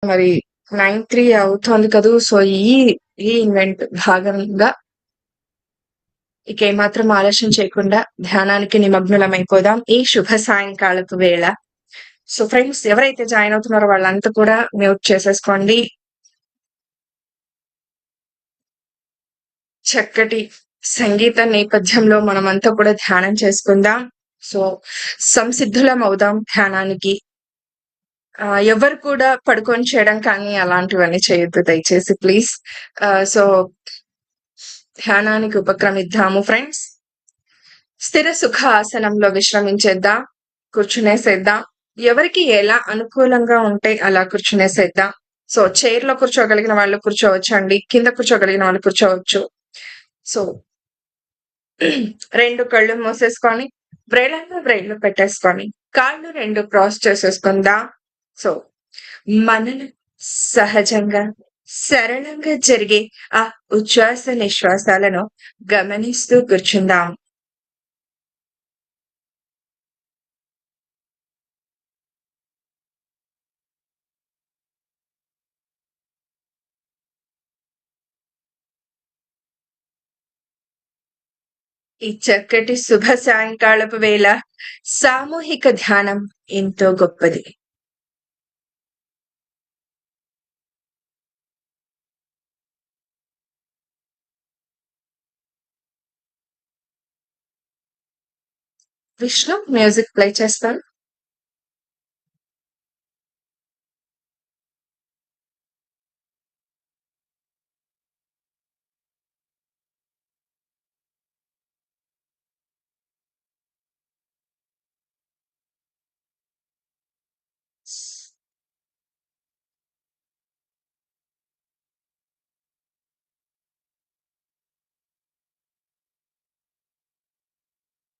మరి 9:03 అవుతోంది కదూ! సో, ఈ ఈవెంట్ భాగంగా ఇక ఏమాత్రం ఆలస్యం చేయకుండా ధ్యానానికి నిమగ్నులమైపోదాం ఈ శుభ సాయంకాలపు వేళ. సో, ఫ్రెండ్స్ ఎవరైతే జాయిన్ అవుతున్నారో వాళ్ళంతా కూడా మ్యూట్ చేసేసుకోండి. చక్కటి సంగీత నేపథ్యంలో మనమంతా కూడా ధ్యానం చేసుకుందాం. సో, సంసిద్ధులమవుదాం ధ్యానానికి. ఎవరు కూడా పడుకొని చేయడం కానీ అలాంటివన్నీ చేయొద్దు దయచేసి ప్లీజ్. సో, ధ్యానానికి ఉపక్రమిద్దాము ఫ్రెండ్స్. స్థిర సుఖ ఆసనంలో విశ్రమించేద్దాం. కూర్చునేసేద్దాం. ఎవరికి ఎలా అనుకూలంగా ఉంటే అలా కూర్చునేసేద్దాం. సో, చైర్‌లో కూర్చోగలిగిన వాళ్ళు కూర్చోవచ్చండి. కింద కూర్చోగలిగిన వాళ్ళు కూర్చోవచ్చు. సో, 2 కళ్ళు మూసేసుకొని, వ్రేళ్లు పెట్టేసుకొని, కాళ్ళు 2 క్రాస్ చేసేసుకుందాం. సో, మననం సహజంగా, సరళంగా జరిగే ఆ ఉచ్ఛ్వాస నిశ్వాసాలను గమనిస్తూ కూర్చుందాం. ఈ చక్కటి శుభ సాయంకాలపు వేళ సామూహిక ధ్యానం ఎంతో గొప్పది. విష్ణు మ్యూజిక్ ప్లే చేస్తాను.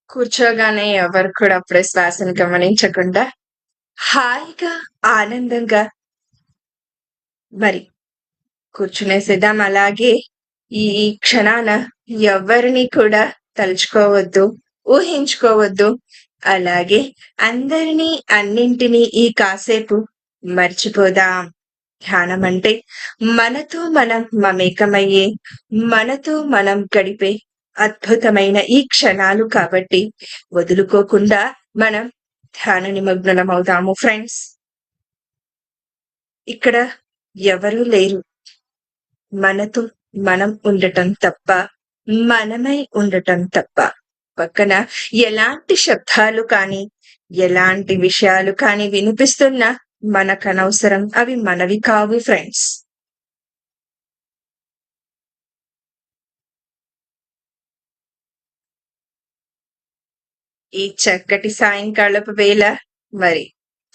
కూర్చోగానే ఎవరు కూడా అప్పుడే శ్వాసను గమనించకుండా హాయిగా, ఆనందంగా మరి కూర్చునేసేద్దాం. అలాగే ఈ క్షణాన ఎవ్వరిని కూడా తలుచుకోవద్దు, ఊహించుకోవద్దు. అలాగే అందరినీ, అన్నింటినీ ఈ కాసేపు మర్చిపోదాం. ధ్యానం అంటే మనతో మనం మమేకమయ్యే, మనతో మనం గడిపే అద్భుతమైన ఈ క్షణాలు కాబట్టి వదులుకోకుండా మనం ధ్యాన నిమగ్నులమవుదాము ఫ్రెండ్స్. ఇక్కడ ఎవరూ లేరు. మనతో మనం ఉండటం తప్ప, మనమై ఉండటం తప్ప. పక్కన ఎలాంటి శబ్దాలు కానీ, ఎలాంటి విషయాలు కానీ వినిపిస్తున్నా మనకనవసరం. అవి మనవి కావు ఫ్రెండ్స్. ఈ చక్కటి సాయంకాలపు వేళ మరి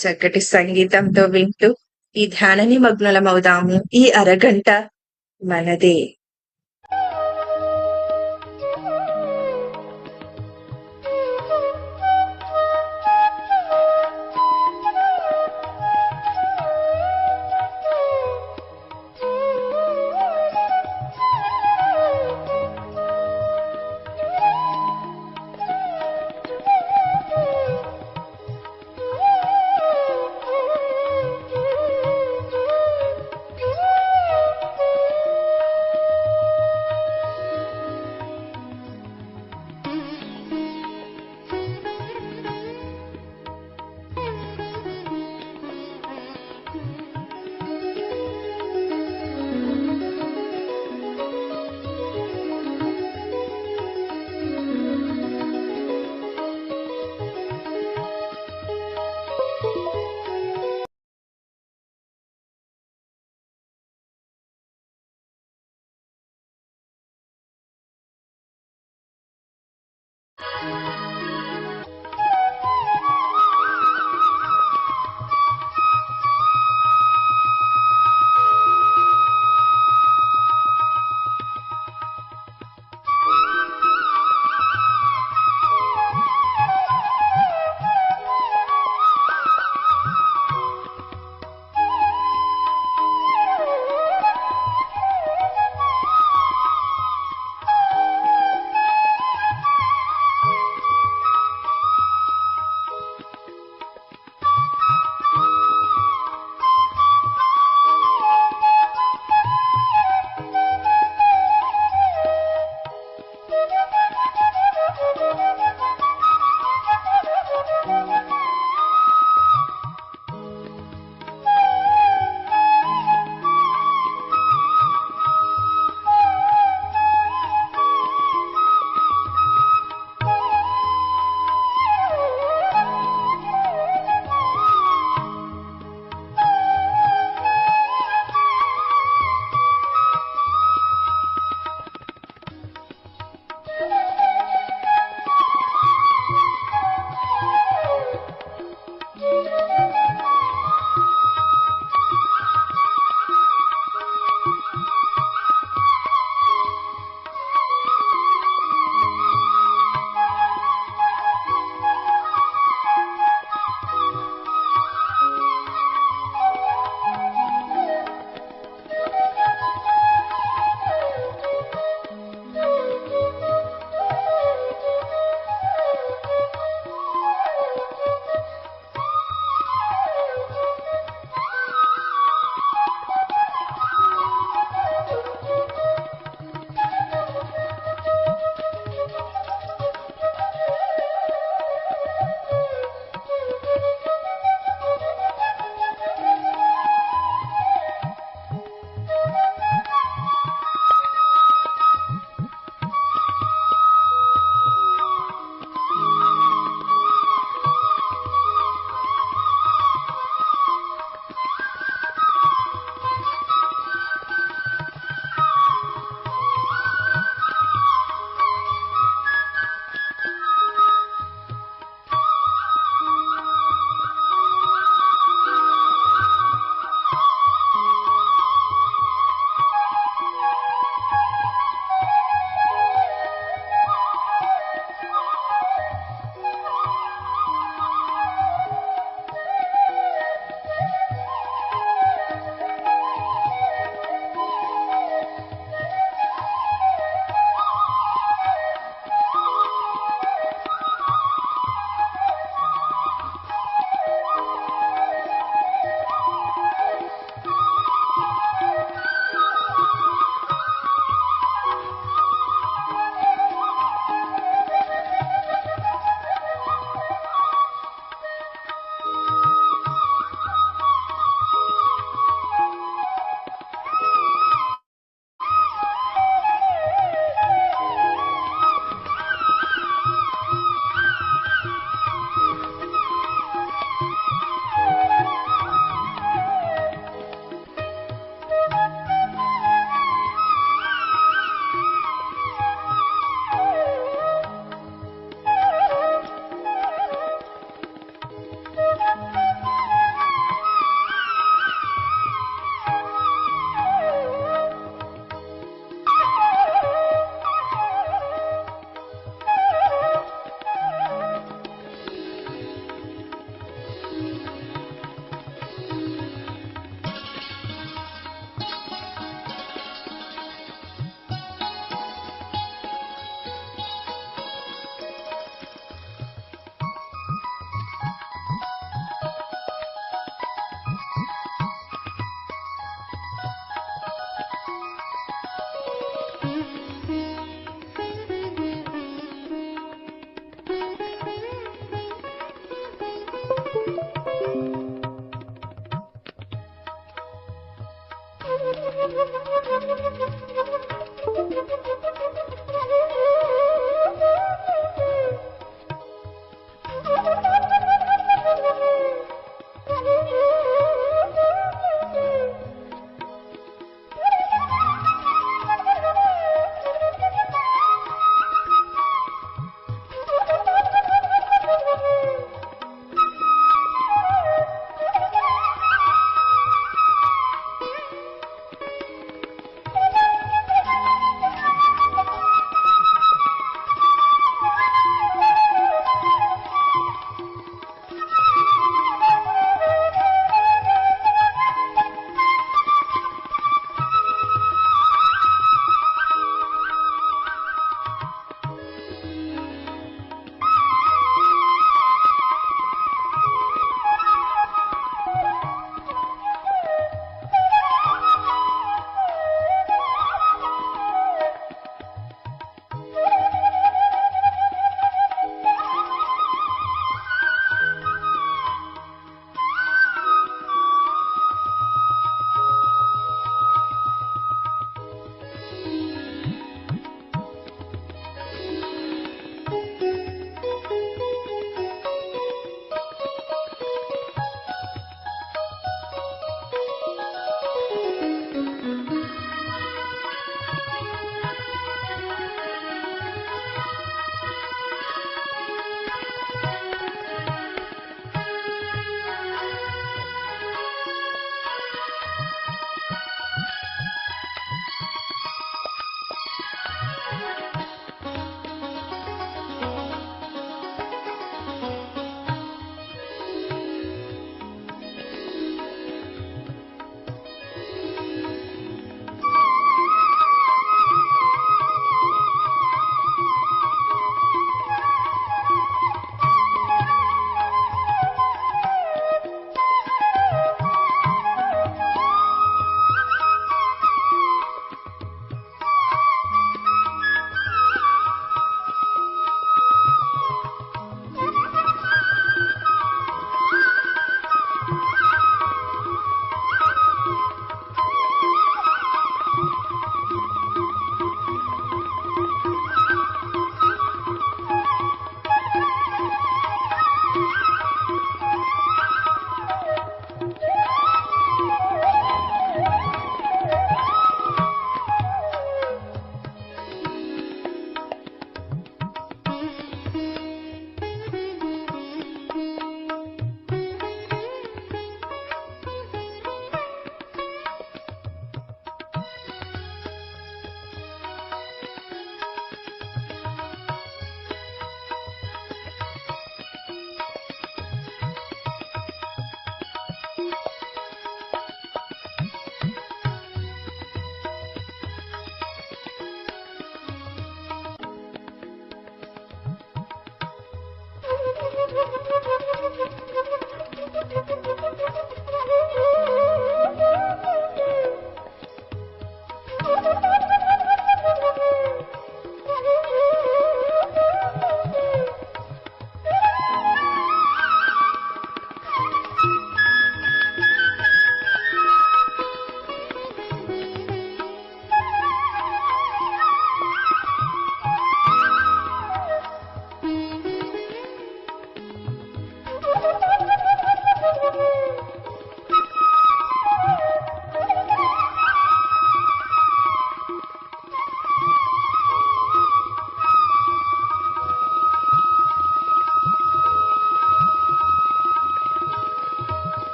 చక్కటి సంగీతంతో వింటూ ఈ ధ్యాన నిమగ్నులమవుదాము. ఈ అరగంట మనదే.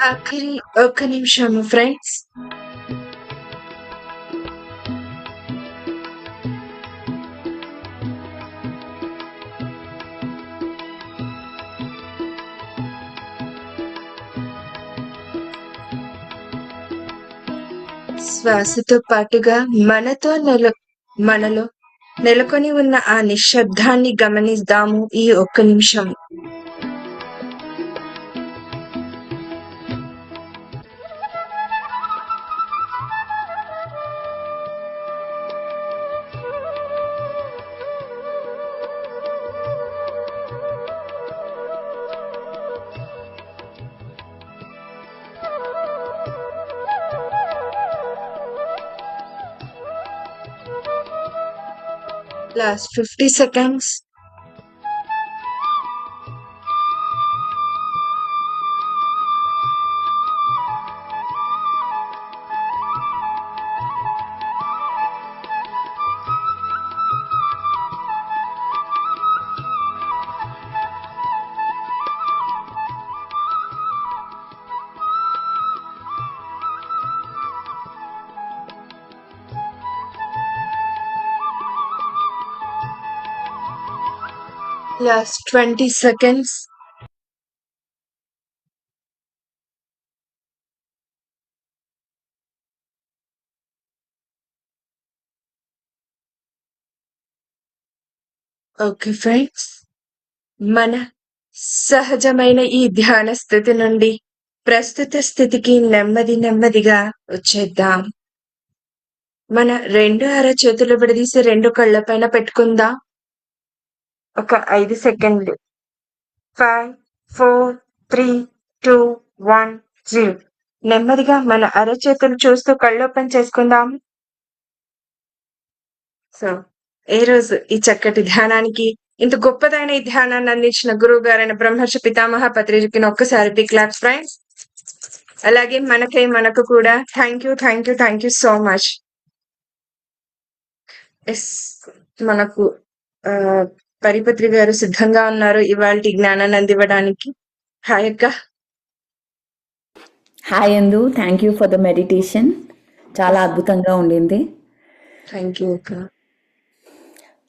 ఆఖరి ఒక్క నిమిషము ఫ్రెండ్స్. శ్వాసతో పాటుగా మనలో నెలకొని ఉన్న ఆ నిశ్శబ్దాన్ని గమనిద్దాము ఈ ఒక్క నిమిషం. Last 50 seconds. Last 20 seconds. Okay friends, మన సహజమైన ఈ ధ్యాన స్థితి నుండి ప్రస్తుత స్థితికి నెమ్మదిగా వచ్చేద్దాం. మన 2 అరచేతులు విడదీసి 2 కళ్ళపైన పెట్టుకుందాం. ఒక 5 సెకండ్లు. 5, 4, 3, 2, 1, 0. నెమ్మదిగా మన అరచేతులు చూస్తూ కళ్ళు ఓపెన్ చేసుకుందాం. సో ఈ రోజు ఈ చక్కటి ధ్యానానికి, ఇంత గొప్పదైన ఈ ధ్యానాన్ని అందించిన గురువు గారైన బ్రహ్మర్షి పితామహ పత్రిజీకి ఒక్కసారి బిగ్ క్లాప్స్ ఫ్రెండ్స్. అలాగే మనకు కూడా thank you so much. Yes, మనకు పరిపత్రి గారు సిద్ధంగా ఉన్నారు ఇవాళ జ్ఞానాన్ని అందివ్వడానికి. హాయ్ అక్క. Hi Andu, thank you for the meditation. చాలా అద్భుతంగా ఉండింది. థ్యాంక్ యూ అక్క.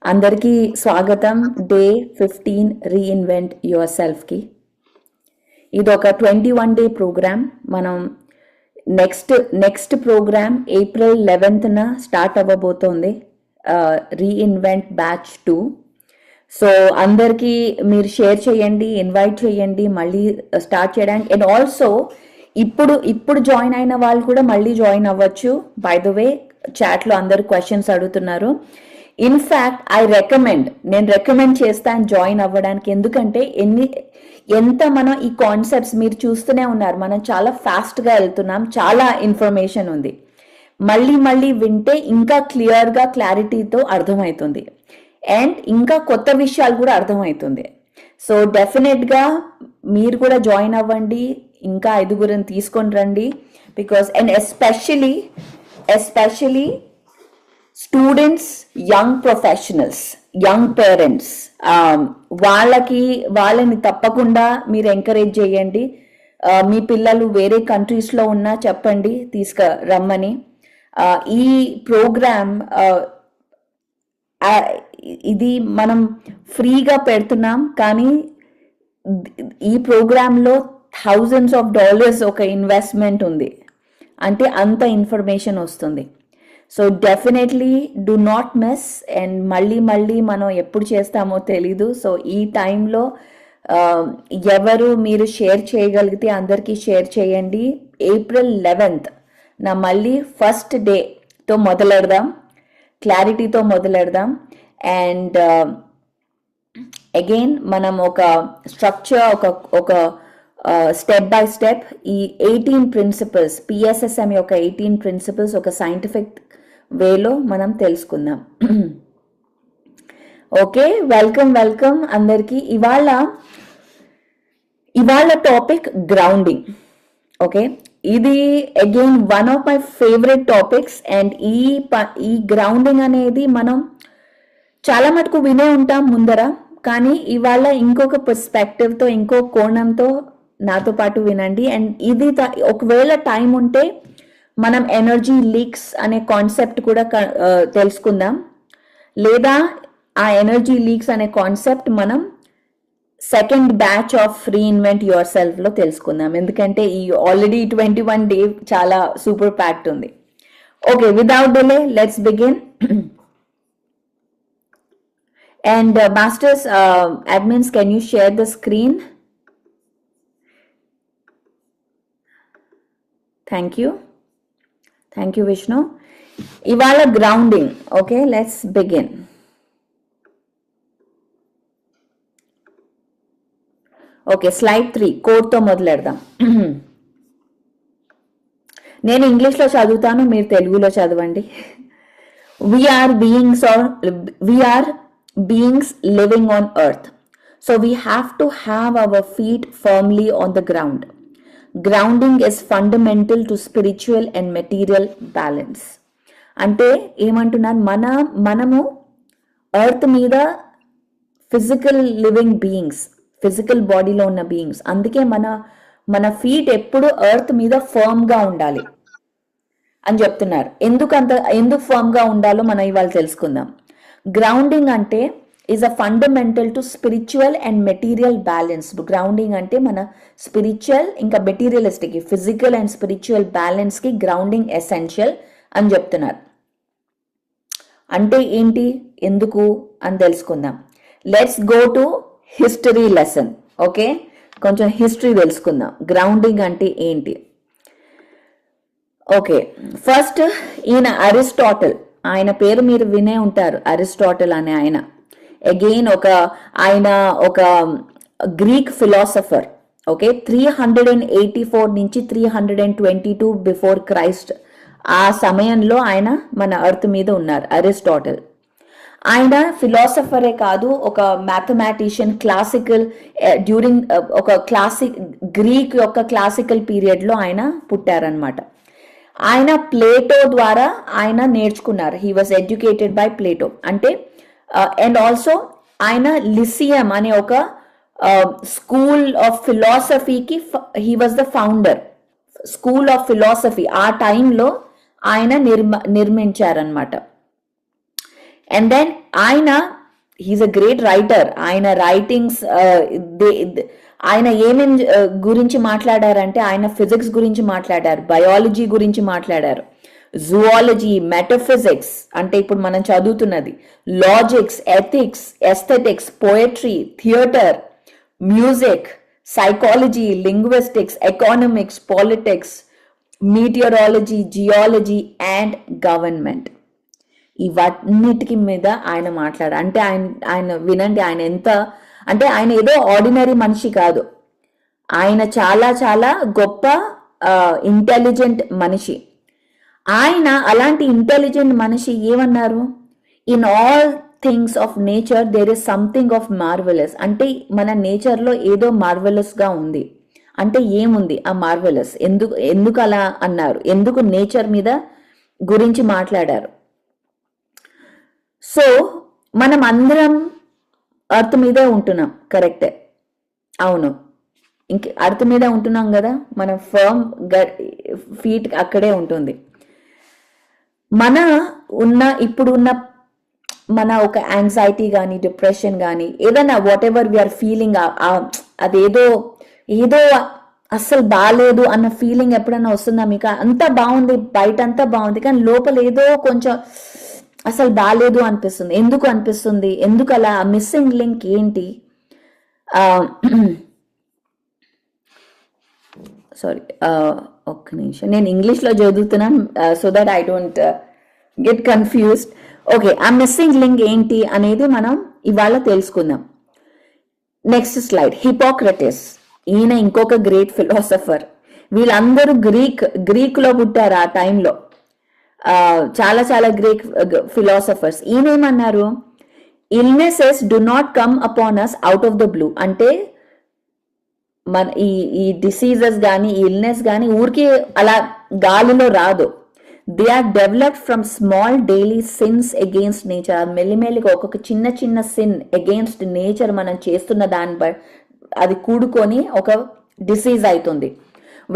అందరికీ స్వాగతం. డే 15 రీఇన్వెంట్ యువర్ సెల్ఫ్కి. ఇది ఒక 21 డే ప్రోగ్రామ్. మనం next program April 11th start అవ్వబోతోంది, రీఇన్వెంట్ బ్యాచ్ 2. సో అందరికీ మీరు షేర్ చేయండి, ఇన్వైట్ చేయండి మళ్ళీ స్టార్ట్ చేయడానికి. అండ్ ఆల్సో ఇప్పుడు జాయిన్ అయిన వాళ్ళు కూడా మళ్ళీ జాయిన్ అవ్వచ్చు. బై ద వే, చాట్లో అందరు క్వశ్చన్స్ అడుగుతున్నారు. ఇన్ఫ్యాక్ట్ నేను రికమెండ్ చేస్తాను జాయిన్ అవ్వడానికి. ఎందుకంటే ఎంత మనం ఈ కాన్సెప్ట్స్ మీరు చూస్తూనే ఉన్నారు, మనం చాలా ఫాస్ట్గా వెళ్తున్నాం, చాలా ఇన్ఫర్మేషన్ ఉంది. మళ్ళీ వింటే ఇంకా క్లియర్గా క్లారిటీతో అర్థమవుతుంది అండ్ ఇంకా కొత్త విషయాలు కూడా అర్థమవుతుంది. సో డెఫినెట్గా మీరు కూడా జాయిన్ అవ్వండి, ఇంకా 5 తీసుకొని రండి. Because and especially students, young professionals, young parents, వాళ్ళని తప్పకుండా మీరు ఎంకరేజ్ చేయండి. మీ పిల్లలు వేరే కంట్రీస్లో ఉన్నా చెప్పండి తీసుకురమ్మని. ఈ ప్రోగ్రామ్ ఇది మనం ఫ్రీగా పెడుతున్నాం, కానీ ఈ ప్రోగ్రాంలో $1000s ఒక ఇన్వెస్ట్మెంట్ ఉంది. అంటే అంత ఇన్ఫర్మేషన్ వస్తుంది. So definitely do not miss. And మళ్ళీ మనం ఎప్పుడు చేస్తామో తెలీదు. సో ఈ టైంలో ఎవరు మీరు షేర్ చేయగలిగితే అందరికీ షేర్ చేయండి. April 11th మళ్ళీ ఫస్ట్ డేతో మొదలెడదాం, క్లారిటీతో మొదలెడదాం. అండ్ అగైన్ మనం ఒక స్ట్రక్చర్, ఒక స్టెప్ బై స్టెప్ ఈ 18 ప్రిన్సిపల్స్, PSSM యొక్క 18 ప్రిన్సిపల్స్ ఒక సైంటిఫిక్ వేలో మనం తెలుసుకుందాం. ఓకే, వెల్కమ్ అందరికీ. ఇవాళ టాపిక్ గ్రౌండింగ్. ఓకే, ఇది again one of my favourite topics. And ఈ గ్రౌండింగ్ అనేది మనం చాలా మటుకు వినే ఉంటాం ముందర, కానీ ఇవాళ ఇంకొక పర్స్పెక్టివ్తో, ఇంకో కోణంతో నాతో పాటు వినండి. అండ్ ఇది ఒకవేళ టైం ఉంటే మనం ఎనర్జీ లీక్స్ అనే కాన్సెప్ట్ కూడా తెలుసుకుందాం, లేదా ఆ ఎనర్జీ లీక్స్ అనే కాన్సెప్ట్ మనం second batch of reinvent your self లో తెలుసుకుందాం, ఎందుకంటే ఈ ఆల్రెడీ 21 డే చాలా సూపర్ ప్యాక్ట్ ఉంది. Okay, without delay let's begin. And masters, admins, can you share the screen? Thank you Vishnu. Ivala grounding. Okay, let's begin. Okay, slide 3 code తో మొదలెడదాం. నేను English లో చదువుతాను, మీరు తెలుగులో చదవండి. we are beings living on earth, so we have to have our feet firmly on the ground. Grounding is fundamental to spiritual and material balance. అంటే ఏమంటున్నారు, మనము ఎర్త్ మీద ఫిజికల్ లివింగ్ బీయింగ్స్, ఫిజికల్ బాడీలో ఉన్న బీయింగ్స్, అందుకే మన feet ఎప్పుడు earth మీద ఫర్మ్ గా ఉండాలి అని చెప్తున్నారు. ఎందుకు ఫర్మ్ గా ఉండాలో మనం ఇవాళ తెలుసుకుందాం. గ్రౌండింగ్ అంటే is a fundamental to spiritual and material balance. Grounding అంటే మన స్పిరిచువల్ ఇంకా materialistic, physical and spiritual balance కి గ్రౌండింగ్ ఎసెన్షియల్ అని చెప్తున్నారు. అంటే ఏంటి, ఎందుకు అని తెలుసుకుందాం. Let's go to history lesson. Okay, కొంచెం హిస్టరీ తెలుసుకుందాం, గ్రౌండింగ్ అంటే ఏంటి. ఓకే, ఫస్ట్ ఈయన అరిస్టాటిల్, ఆయన పేరు మీరు వినే ఉంటారు, అరిస్టాటిల్ అనే ఆయన. అగైన్ ఆయన ఒక గ్రీక్ ఫిలాసఫర్. ఓకే, 384 నుంచి 322 బిఫోర్ క్రైస్ట్, ఆ సమయంలో ఆయన మన ఎర్త్ మీద ఉన్నారు, అరిస్టాటిల్. ఆయన ఫిలాసఫరే కాదు, ఒక మ్యాథమెటిషియన్, క్లాసికల్ డ్యూరింగ్ ఒక గ్రీక్ యొక్క క్లాసికల్ పీరియడ్ లో ఆయన పుట్టారనమాట. ఆయన ప్లేటో ద్వారా ఆయన నేర్చుకున్నారు. He was educated by Plato. అంటే అండ్ ఆల్సో ఆయన లిసియం అనే ఒక స్కూల్ ఆఫ్ ఫిలాసఫీకి he was the founder. School of philosophy ఆ టైంలో ఆయన నిర్మించారనమాట. అండ్ దెన్ ఆయన హీస్ అ గ్రేట్ రైటర్. ఆయన రైటింగ్స్ ఆయన ఏమేం గురించి మాట్లాడారంటే, ఆయన ఫిజిక్స్ గురించి మాట్లాడారు, బయాలజీ గురించి మాట్లాడారు, జువాలజీ, మెటఫిజిక్స్ అంటే ఇప్పుడు మనం చదువుతున్నది, logics, ethics, aesthetics, poetry, theatre, music, psychology, linguistics, economics, politics, meteorology, geology and government. ఇవన్నిటికి మీద ఆయన మాట్లాడారు. అంటే ఆయన వినండి, ఆయన ఎంత అంటే ఆయన ఏదో ఆర్డినరీ మనిషి కాదు, ఆయన చాలా చాలా గొప్ప ఇంటెలిజెంట్ మనిషి. ఆయన అలాంటి ఇంటెలిజెంట్ మనిషి ఏమన్నారు, in all things of nature there is something of marvellous. అంటే మన నేచర్లో ఏదో మార్వెలస్ గా ఉంది. అంటే ఏముంది ఆ మార్వెలస్, ఎందుకు అలా అన్నారు, ఎందుకు నేచర్ మీద గురించి మాట్లాడారు. సో మనం అందరం అర్త్ మీదే ఉంటున్నాం, కరెక్టే, అవును, అర్త్ మీద ఉంటున్నాం కదా, మన ఫర్మ్ ఫీట్ అక్కడే ఉంటుంది. ఇప్పుడున్న మన ఒక యాంగ్జైటీ కానీ, డిప్రెషన్ కానీ, ఏదైనా వాట్ ఎవర్ వీఆర్ ఫీలింగ్, అదేదో అస్సలు బాగాలేదు అన్న ఫీలింగ్ ఎప్పుడైనా వస్తుందా మీకు? అంతా బాగుంది, బయట అంతా బాగుంది, కానీ లోపల ఏదో కొంచెం అసలు బాగాలేదు అనిపిస్తుంది. ఎందుకు అనిపిస్తుంది, ఎందుకు అలా, మిస్సింగ్ లింక్ ఏంటి? సారీ, ఒక్క నిమిషం, నేను ఇంగ్లీష్లో చదువుతున్నాను so that I don't get confused. Okay, ఆ మిస్సింగ్ లింక్ ఏంటి అనేది మనం ఇవాళ తెలుసుకుందాం. Next slide. హిపోక్రటిస్, ఈయన ఇంకొక గ్రేట్ ఫిలాసఫర్. వీళ్ళందరూ గ్రీక్ లో పుట్టారు ఆ టైంలో, చాలా చాలా గ్రేట్ ఫిలాసఫర్స్. ఈయనేమన్నారు, illnesses do not come upon us out of the blue. అంటే మన ఈ డిసీజెస్ కానీ, ఈ ఇల్నెస్ కానీ ఊరికి అలా గాలిలో రాదు. They are developed from small daily sins against nature. మెల్లిమెల్లిగా ఒక్కొక్క చిన్న చిన్న సిన్ అగెయిన్స్ట్ నేచర్ మనం చేస్తున్న దాన్ని అది కూడుకొని ఒక డిసీజ్ అవుతుంది.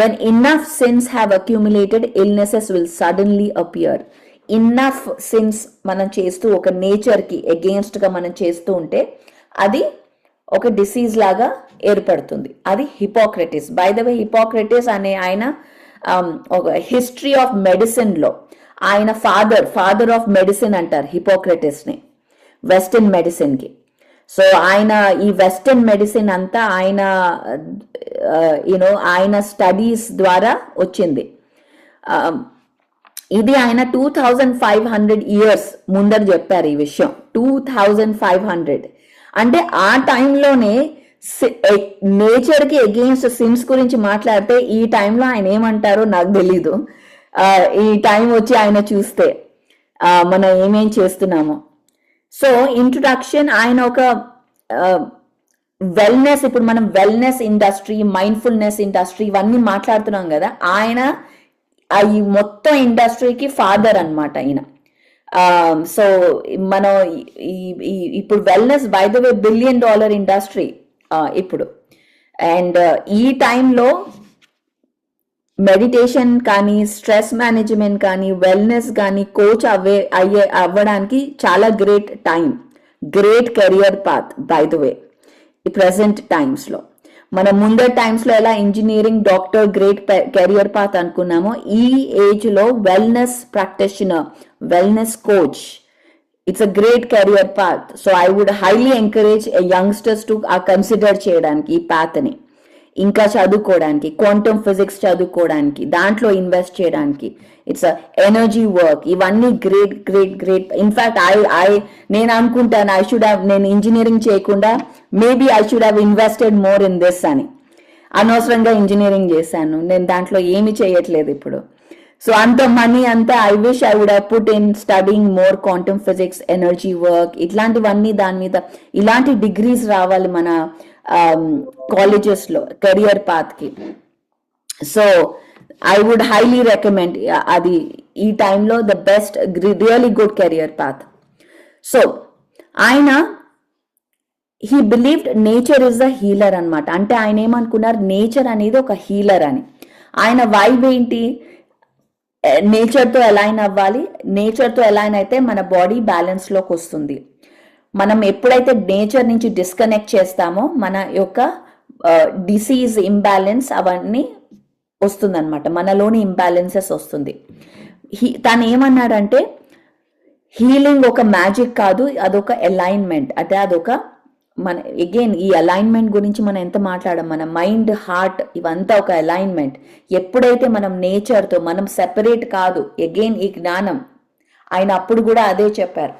When enough since have accumulated illnesses will suddenly appear. Enough since మనం చేస్తూ ఒక నేచర్కి అగెయిన్స్ట్గా మనం చేస్తూ ఉంటే అది ఒక డిసీజ్ లాగా ఏర్పడుతుంది. అది Hippocrates. By the way, Hippocrates అనే ఆయన ఒక హిస్టరీ ఆఫ్ మెడిసిన్లో ఆయన ఫాదర్ ఆఫ్ మెడిసిన్ అంటారు హిపోక్రటిస్ని, వెస్టర్న్ మెడిసిన్కి. సో ఆయన ఈ వెస్టర్న్ మెడిసిన్ అంతా ఆయన స్టడీస్ ద్వారా వచ్చింది. ఇది ఆయన 2500 years ముందర చెప్పారు ఈ విషయం. 2500 అంటే ఆ టైంలోనే నేచర్కి అగెయిన్స్ట్ సిన్స్ గురించి మాట్లాడితే ఈ టైంలో ఆయన ఏమంటారో నాకు తెలీదు. ఈ టైం వచ్చి ఆయన చూస్తే మనం ఏమేం చేస్తున్నామో. సో ఇంట్రొడక్షన్, ఆయన ఒక వెల్నెస్, ఇప్పుడు మనం వెల్నెస్ ఇండస్ట్రీ, మైండ్ఫుల్నెస్ ఇండస్ట్రీ ఇవన్నీ మాట్లాడుతున్నాం కదా, ఆయన ఈ మొత్తం ఇండస్ట్రీకి ఫాదర్ అన్నమాట ఆయన. సో మనం ఇప్పుడు wellness by the way $1 billion industry ఇప్పుడు. అండ్ ఈ టైంలో మెడిటేషన్ కానీ, స్ట్రెస్ మేనేజ్మెంట్ కానీ, వెల్నెస్ కానీ కోచ్ అవ్వడానికి చాలా great time, great career path by the way ఈ ప్రెసెంట్ టైమ్స్లో. మనం ముందర టైమ్స్లో ఎలా engineering, doctor great career path అనుకున్నామో, ఈ ఏజ్లో wellness practitioner, wellness coach, it's a great career path. So I would highly encourage youngsters to consider చేయడానికి ఈ పాత్ని, ఇంకా చదువుకోవడానికి, క్వాంటమ్ ఫిజిక్స్ చదువుకోవడానికి, దాంట్లో ఇన్వెస్ట్ చేయడానికి. ఇట్స్ ఎనర్జీ వర్క్, ఇవన్నీ గ్రేట్ గ్రేట్ గ్రేట్. ఇన్ఫాక్ట్ నేను అనుకుంటాను నేను ఇంజనీరింగ్ చేయకుండా maybe I should have invested more in this అని. అనవసరంగా ఇంజనీరింగ్ చేశాను, నేను దాంట్లో ఏమి చేయట్లేదు ఇప్పుడు. సో అంత మనీ అంతా I wish I would have put in studying more quantum physics, energy work, ఇట్లాంటివన్నీ దాని మీద. ఇలాంటి డిగ్రీస్ రావాలి మన కాలేజెస్లో కెరియర్ పాత్కి. So I would highly recommend అది ఈ టైంలో the best, really good career path. So ఆయన he believed nature is a healer అనమాట. అంటే ఆయన ఏమనుకున్నారు, నేచర్ అనేది ఒక హీలర్ అని. ఆయన వైబ్ ఏంటి, నేచర్తో అలైన్ అవ్వాలి, నేచర్తో అలైన్ అయితే మన బాడీ బ్యాలెన్స్లోకి వస్తుంది. మనం ఎప్పుడైతే నేచర్ నుంచి డిస్కనెక్ట్ చేస్తామో మన యొక్క డిసీజ్, ఇంబ్యాలెన్స్ అవన్నీ వస్తుందన్నమాట, మనలోని ఇంబ్యాలెన్సెస్ వస్తుంది. తను ఏమన్నాడంటే హీలింగ్ ఒక మ్యాజిక్ కాదు, అదొక అలైన్మెంట్. అంటే అదొక మన అగైన్ ఈ అలైన్మెంట్ గురించి మనం ఎంత మాట్లాడాం, మన మైండ్, హార్ట్ ఇవంతా ఒక అలైన్మెంట్. ఎప్పుడైతే మనం నేచర్తో మనం సెపరేట్ కాదు, అగైన్ ఈ జ్ఞానం ఆయన అప్పుడు కూడా అదే చెప్పారు,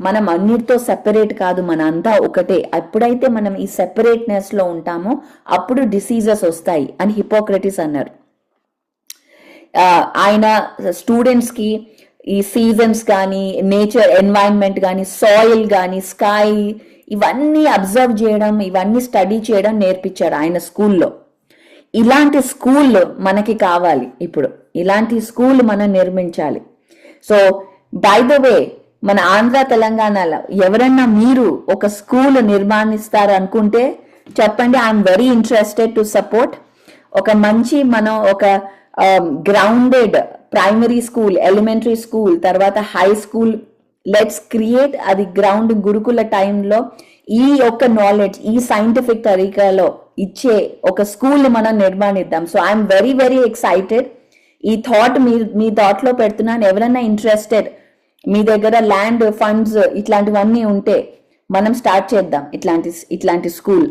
మనం అన్నిటితో సెపరేట్ కాదు, మన అంతా ఒకటే. ఎప్పుడైతే మనం ఈ సెపరేట్నెస్ లో ఉంటామో అప్పుడు డిసీజెస్ వస్తాయి అని హిపోక్రటిస్ అన్నారు. ఆయన స్టూడెంట్స్ కి ఈ సీజన్స్ కానీ, నేచర్ ఎన్వైరన్మెంట్ కానీ, సాయిల్ కానీ, స్కై ఇవన్నీ అబ్జర్వ్ చేయడం, ఇవన్నీ స్టడీ చేయడం నేర్పించాడు ఆయన స్కూల్లో. ఇలాంటి స్కూల్ మనకి కావాలి ఇప్పుడు, ఇలాంటి స్కూల్ మనం నిర్మించాలి. సో బై ద వే, మన ఆంధ్ర తెలంగాణలో ఎవరన్నా మీరు ఒక స్కూల్ నిర్మాణిస్తారు అనుకుంటే చెప్పండి, I'm very interested to support. ఒక మంచి మనం ఒక grounded primary school, elementary school, తర్వాత హై స్కూల్, లెట్స్ క్రియేట్ అది గ్రౌండ్ గురుకుల టైంలో ఈ యొక్క నాలెడ్జ్, ఈ సైంటిఫిక్ తరీకాలో ఇచ్చే ఒక స్కూల్ మనం నిర్మాణిద్దాం. So I'm very very excited. ఈ థాట్ మీ థాట్ లో పెడుతున్నాను. ఎవరైనా ఇంట్రెస్టెడ్, మీ దగ్గర ల్యాండ్, ఫండ్స్ ఇట్లాంటివన్నీ ఉంటే మనం స్టార్ట్ చేద్దాం ఇట్లాంటి school.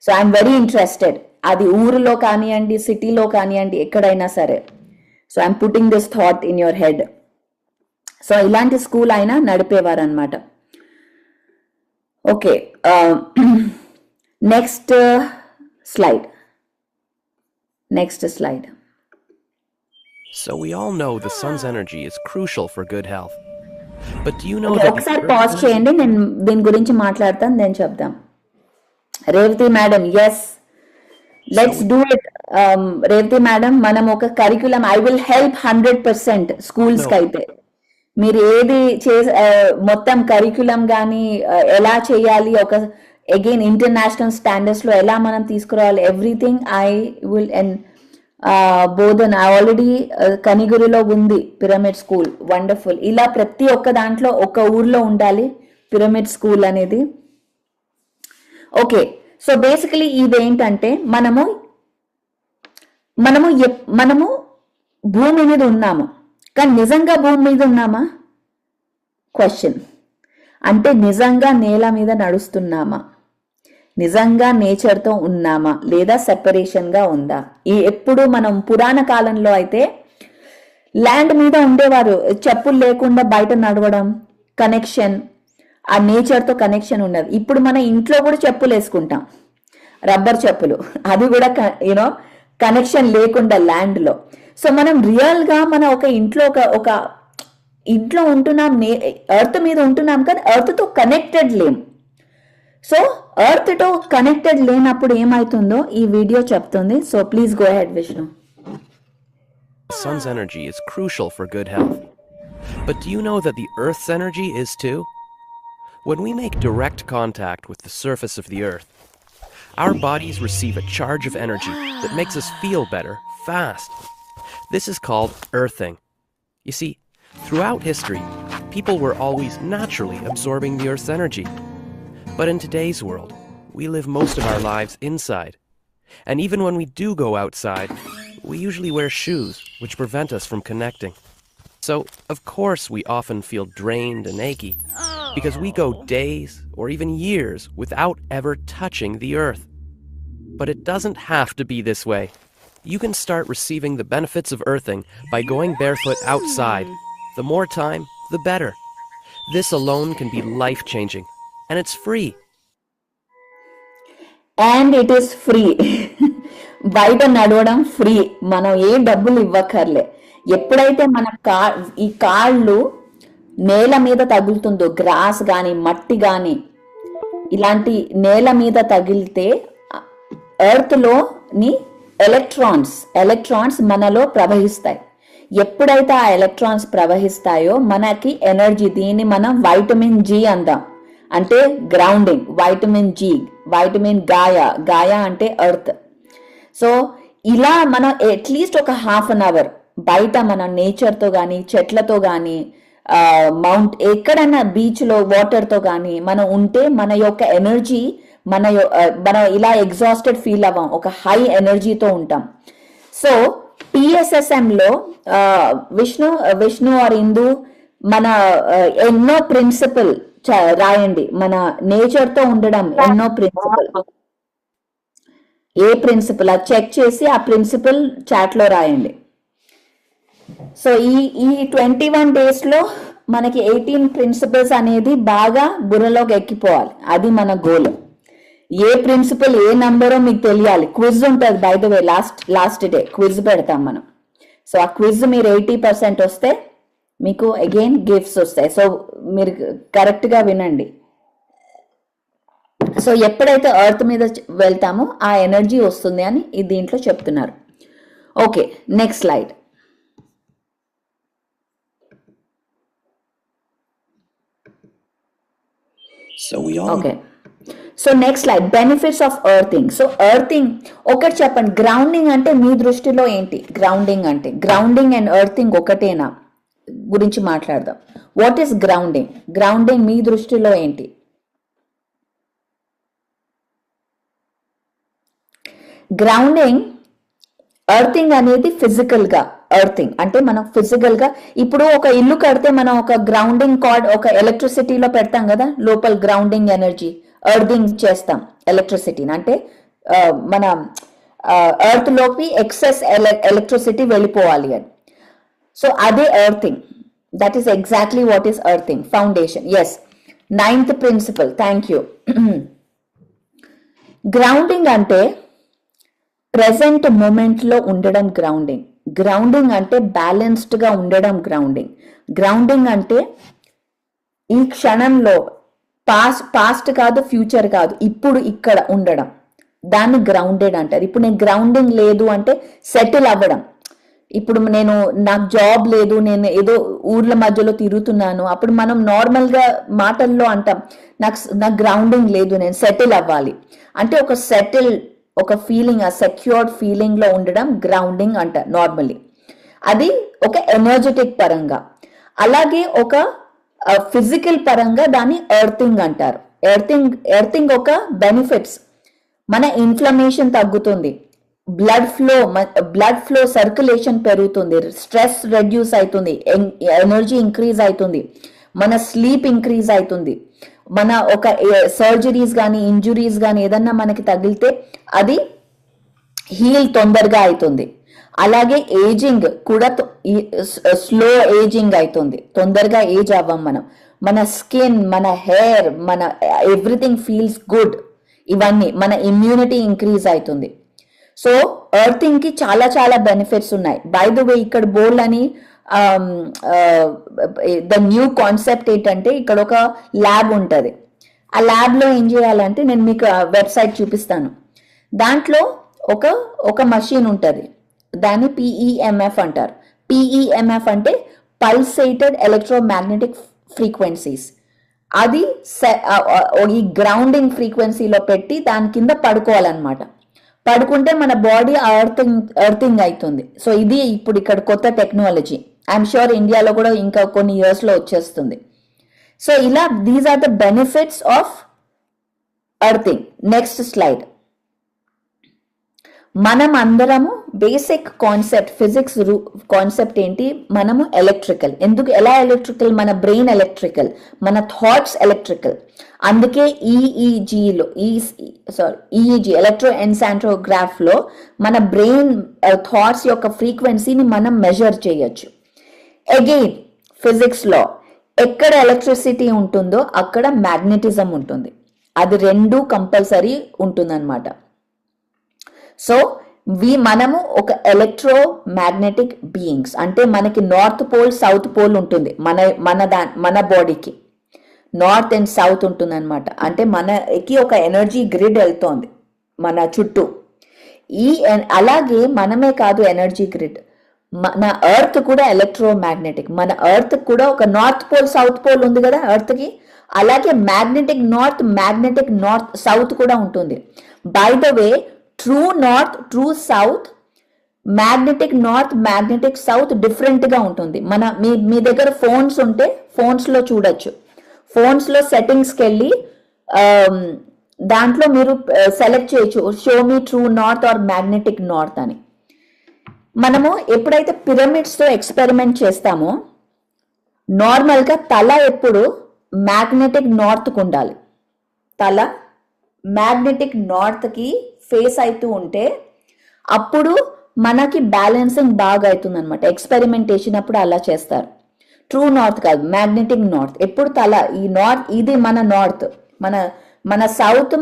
So I'm very interested. అది ఊరిలో కానివ్వండి, సిటీలో కానివ్వండి, ఎక్కడైనా సరే. So I'm putting this thought in your head. So ఇలాంటి స్కూల్ ఆయన నడిపేవారు అనమాట. Okay, next slide. So we all know the sun's energy is crucial for good health. But do you know ఒకసారి పాజ్ చేయండి, నేను దీని గురించి మాట్లాడతాను, నేను చెప్దాం. Revathi madam, yes, let's do it. Revathi madam, మనం ఒక curriculum, I will help 100% schools కి అయితే. మీరు ఏది మొత్తం కరిక్యులం కానీ ఎలా చేయాలి, ఒక అగైన్ ఇంటర్నేషనల్ స్టాండర్డ్స్లో ఎలా మనం తీసుకురావాలి, everything I will and Bodhan already కనిగిరిలో ఉంది పిరమిడ్ స్కూల్, వండర్ఫుల్. ఇలా ప్రతి ఒక్క దాంట్లో ఒక ఊర్లో ఉండాలి పిరమిడ్ స్కూల్ అనేది. ఓకే, సో బేసికలీ ఇదేంటంటే మనము భూమి మీద ఉన్నాము, కానీ నిజంగా భూమి మీద ఉన్నామా క్వశ్చన్. అంటే నిజంగా నేల మీద నడుస్తున్నామా, నిజంగా నేచర్తో ఉన్నామా, లేదా సెపరేషన్గా ఉందా? ఎప్పుడు మనం పురాణ కాలంలో అయితే ల్యాండ్ మీద ఉండేవారు, చెప్పులు లేకుండా బయట నడవడం, కనెక్షన్, ఆ నేచర్తో కనెక్షన్ ఉన్నది. ఇప్పుడు మన ఇంట్లో కూడా చెప్పులు వేసుకుంటాం, రబ్బర్ చెప్పులు, అది కూడా యూనో కనెక్షన్ లేకుండా ల్యాండ్లో. సో మనం రియల్గా మన ఒక ఇంట్లో ఒక ఇంట్లో ఉంటున్నాం, ఎర్త్ మీద ఉంటున్నాం, కానీ ఎర్త్తో కనెక్టెడ్ లేం. సో ఎర్త్తో కనెక్టెడ్ లేనప్పుడు ఏమవుతుందో ఈ వీడియో చెప్తుంది. So please go ahead Vishnu. The sun's energy is crucial for good health. But do you know that the Earth's energy is too? When we make direct contact with the surface of the Earth, our bodies receive a charge of energy that makes us feel better fast. This is called earthing. You see, throughout history, people were always naturally absorbing the Earth's energy. But in today's world, we live most of our lives inside. And even when we do go outside, we usually wear shoes which prevent us from connecting. So, of course, we often feel drained and achy because we go days or even years without ever touching the Earth. But it doesn't have to be this way. You can start receiving the benefits of earthing by going barefoot outside. The more time, the better. This alone can be life-changing, and it's free. And it is free. బయట నడవడం free, మనం ఏ డబ్బులు ఇవ్వక్కర్లే. ఎప్పుడైతే మన ఈ కాళ్ళు నేల మీద తగులుతుందో, గ్రాస్ కానీ మట్టి కానీ నేల మీద తగిలితే ఎర్త్లోని ఎలక్ట్రాన్స్ మనలో ప్రవహిస్తాయి. ఎప్పుడైతే ఆ ఎలక్ట్రాన్స్ ప్రవహిస్తాయో మనకి ఎనర్జీ, దీన్ని మనం వైటమిన్ జి అందాం, అంటే గ్రౌండింగ్. వైటమిన్ జి, వైటమిన్ గాయ అంటే ఎర్త్. సో ఇలా మనం అట్లీస్ట్ ఒక హాఫ్ అన్ అవర్ బయట మన నేచర్తో కానీ, చెట్లతో కానీ, ఎక్కడన్నా బీచ్లో వాటర్తో కానీ మనం ఉంటే మన యొక్క ఎనర్జీ, మన ఇలా ఎగ్జాస్టెడ్ ఫీల్ అవ్వం, ఒక హై ఎనర్జీతో ఉంటాం. సో PSSMలో విష్ణు ఆర్ ఇందు మన ఎన్నో ప్రిన్సిపల్ రాయండి. మన నేచర్తో ఉండడం ఎన్నో ప్రిన్సిపల్, ఏ ప్రిన్సిపల్ అది చెక్ చేసి ఆ ప్రిన్సిపల్ చాట్లో రాయండి. సో ఈ 21 daysలో మనకి 18 ప్రిన్సిపల్స్ అనేది బాగా బుర్రలోకి ఎక్కిపోవాలి, అది మన గోల్. ఏ ప్రిన్సిపల్ ఏ నంబరో మీకు తెలియాలి. క్విజ్ ఉంటుంది by the way, last day quiz పెడతాం మనం. సో ఆ క్విజ్ మీరు 80% వస్తే మీకు అగైన్ గిఫ్ట్స్ వస్తాయి. సో మీరు కరెక్ట్గా వినండి. సో ఎప్పుడైతే ఎర్త్ మీద వెళ్తామో ఆ ఎనర్జీ వస్తుంది అని దీంట్లో చెప్తున్నారు. Okay, next slide. Okay, so next slide, benefits of earthing. So earthing ఒకటి చెప్పండి, గ్రౌండింగ్ అంటే మీ దృష్టిలో ఏంటి? గ్రౌండింగ్ అంటే, గ్రౌండింగ్ అండ్ ఎర్తింగ్ ఒకటేనా గురించి మాట్లాడదాం. What is grounding? గ్రౌండింగ్ మీ దృష్టిలో ఏంటి? గ్రౌండింగ్, ఎర్తింగ్ అనేది ఫిజికల్ గా, ఎర్తింగ్ అంటే మనం ఫిజికల్ గా ఇప్పుడు ఒక ఇల్లు కడితే మనం ఒక గ్రౌండింగ్ కార్డ్ ఒక ఎలక్ట్రిసిటీలో పెడతాం కదా, లోపల గ్రౌండింగ్ ఎనర్జీ, ఎర్తింగ్ చేస్తాం ఎలక్ట్రిసిటీని. అంటే మన ఎర్త్ లోకి ఎక్సెస్ ఎలక్ట్రిసిటీ వెళ్ళిపోవాలి అని. సో అదే earthing, that is exactly what is earthing, foundation. Yes, 9th principle, thank you. Grounding అంటే ప్రెసెంట్ మూమెంట్ లో ఉండడం గ్రౌండింగ్. గ్రౌండింగ్ అంటే బ్యాలెన్స్డ్ గా ఉండడం గ్రౌండింగ్. గ్రౌండింగ్ అంటే ఈ క్షణంలో, పాస్ట్ కాదు, ఫ్యూచర్ కాదు, ఇప్పుడు ఇక్కడ ఉండడం, దాన్ని గ్రౌండెడ్ అంటారు. ఇప్పుడు నేను గ్రౌండింగ్ లేదు అంటే సెటిల్ అవ్వడం. ఇప్పుడు నేను నాకు జాబ్ లేదు, నేను ఏదో ఊర్ల మధ్యలో తిరుగుతున్నాను, అప్పుడు మనం నార్మల్గా మాటల్లో అంటాం నాకు గ్రౌండింగ్ లేదు, నేను సెటిల్ అవ్వాలి అంటే ఒక ఫీలింగ్, ఆ సెక్యూర్డ్ ఫీలింగ్ లో ఉండడం గ్రౌండింగ్ అంటారు నార్మల్లీ. అది ఒక ఎనర్జెటిక్ పరంగా. అలాగే ఒక ఫిజికల్ పరంగా దాన్ని ఎర్తింగ్ అంటారు. ఎర్తింగ్ ఒక బెనిఫిట్స్, మన ఇన్ఫ్లమేషన్ తగ్గుతుంది, బ్లడ్ ఫ్లో సర్క్యులేషన్ పెరుగుతుంది, స్ట్రెస్ రెడ్యూస్ అవుతుంది, ఎనర్జీ ఇంక్రీజ్ అవుతుంది, మన స్లీప్ ఇంక్రీజ్ అవుతుంది, మన ఒక సర్జరీస్ కానీ ఇంజురీస్ కానీ ఏదన్నా మనకి తగిలితే అది హీల్ తొందరగా అవుతుంది. అలాగే ఏజింగ్ కూడా స్లో ఏజింగ్ అవుతుంది, తొందరగా ఏజ్ అవ్వం మనం. మన స్కిన్, మన హెయిర్, మన ఎవ్రీథింగ్ ఫీల్స్ గుడ్. ఇవన్నీ మన ఇమ్యూనిటీ ఇంక్రీజ్ అవుతుంది. సో ఎర్తింగ్ కి చాలా చాలా బెనిఫిట్స్ ఉన్నాయి. బై ద వే ఇక్కడ బోల్డ్ అని ద న్యూ కాన్సెప్ట్ ఏంటంటే ఇక్కడ ఒక ల్యాబ్ ఉంటుంది. ఆ ల్యాబ్ లో ఏం చేయాలంటే నేను మీకు వెబ్సైట్ చూపిస్తాను. దాంట్లో ఒక మషిన్ ఉంటుంది, దాన్ని PEMF అంటారు. PEMF అంటే పల్సేటెడ్ ఎలక్ట్రోమాగ్నెటిక్ ఫ్రీక్వెన్సీస్. అది ఈ గ్రౌండింగ్ ఫ్రీక్వెన్సీలో పెట్టి దాని కింద పడుకోవాలన్నమాట. పడుకుంటే మన బాడీ ఎర్తింగ్ అవుతుంది. సో ఇది ఇప్పుడు ఇక్కడ కొత్త టెక్నాలజీ. ఐఎమ్ షూర్ ఇండియాలో కూడా ఇంకా కొన్ని ఇయర్స్ లో వచ్చేస్తుంది. సో ఇలా these are the benefits of earthing. Next slide. మనం అందరము బేసిక్ కాన్సెప్ట్, ఫిజిక్స్ కాన్సెప్ట్ ఏంటి, మనము ఎలక్ట్రికల్. ఎలా ఎలక్ట్రికల్? మన బ్రెయిన్ ఎలక్ట్రికల్, మన థాట్స్ ఎలక్ట్రికల్. అందుకే EEG ఎలక్ట్రోఎన్సెఫాలోగ్రాఫ్ లో మన బ్రెయిన్ థాట్స్ యొక్క ఫ్రీక్వెన్సీని మనం మెజర్ చేయొచ్చు. అగైన్ ఫిజిక్స్ లో ఎక్కడ ఎలక్ట్రిసిటీ ఉంటుందో అక్కడ మ్యాగ్నెటిజం ఉంటుంది. అది రెండు కంపల్సరీ ఉంటుందన్నమాట. సో మనము ఒక ఎలక్ట్రో మ్యాగ్నెటిక్ బీయింగ్స్. అంటే మనకి నార్త్ పోల్, సౌత్ పోల్ ఉంటుంది మన బాడీకి. నార్త్ అండ్ సౌత్ ఉంటుంది అనమాట. అంటే మనకి ఒక ఎనర్జీ గ్రిడ్ వెళ్తోంది మన చుట్టూ. అలాగే మనమే కాదు ఎనర్జీ గ్రిడ్, మన ఎర్త్ కూడా ఎలక్ట్రోమాగ్నెటిక్. మన ఎర్త్ కూడా ఒక నార్త్ పోల్, సౌత్ పోల్ ఉంది కదా ఎర్త్ కి. అలాగే మ్యాగ్నెటిక్ నార్త్ సౌత్ కూడా ఉంటుంది. By the way, true north, true south, magnetic south different గా ఉంటుంది. మీ దగ్గర ఫోన్స్ ఉంటే ఫోన్స్ లో చూడొచ్చు. ఫోన్స్ లో సెట్టింగ్స్కి వెళ్ళి దాంట్లో మీరు సెలెక్ట్ చేయొచ్చు, show me true north are magnetic north అని. మనము ఎప్పుడైతే పిరమిడ్స్ తో ఎక్స్పెరిమెంట్ చేస్తామో నార్మల్గా తల ఎప్పుడు మ్యాగ్నెటిక్ నార్త్కు ఉండాలి. తల మ్యాగ్నెటిక్ నార్త్కి ఫేస్ అవుతూ ఉంటే అప్పుడు మనకి బ్యాలెన్సింగ్ బాగా అవుతుంది అనమాట. ఎక్స్పెరిమెంటేషన్ అప్పుడు అలా చేస్తారు. ట్రూ నార్త్ కాదు, మ్యాగ్నెటిక్ నార్త్. ఎప్పుడు తల ఈ నార్త్, ఇది మన నార్త్, మన సౌత్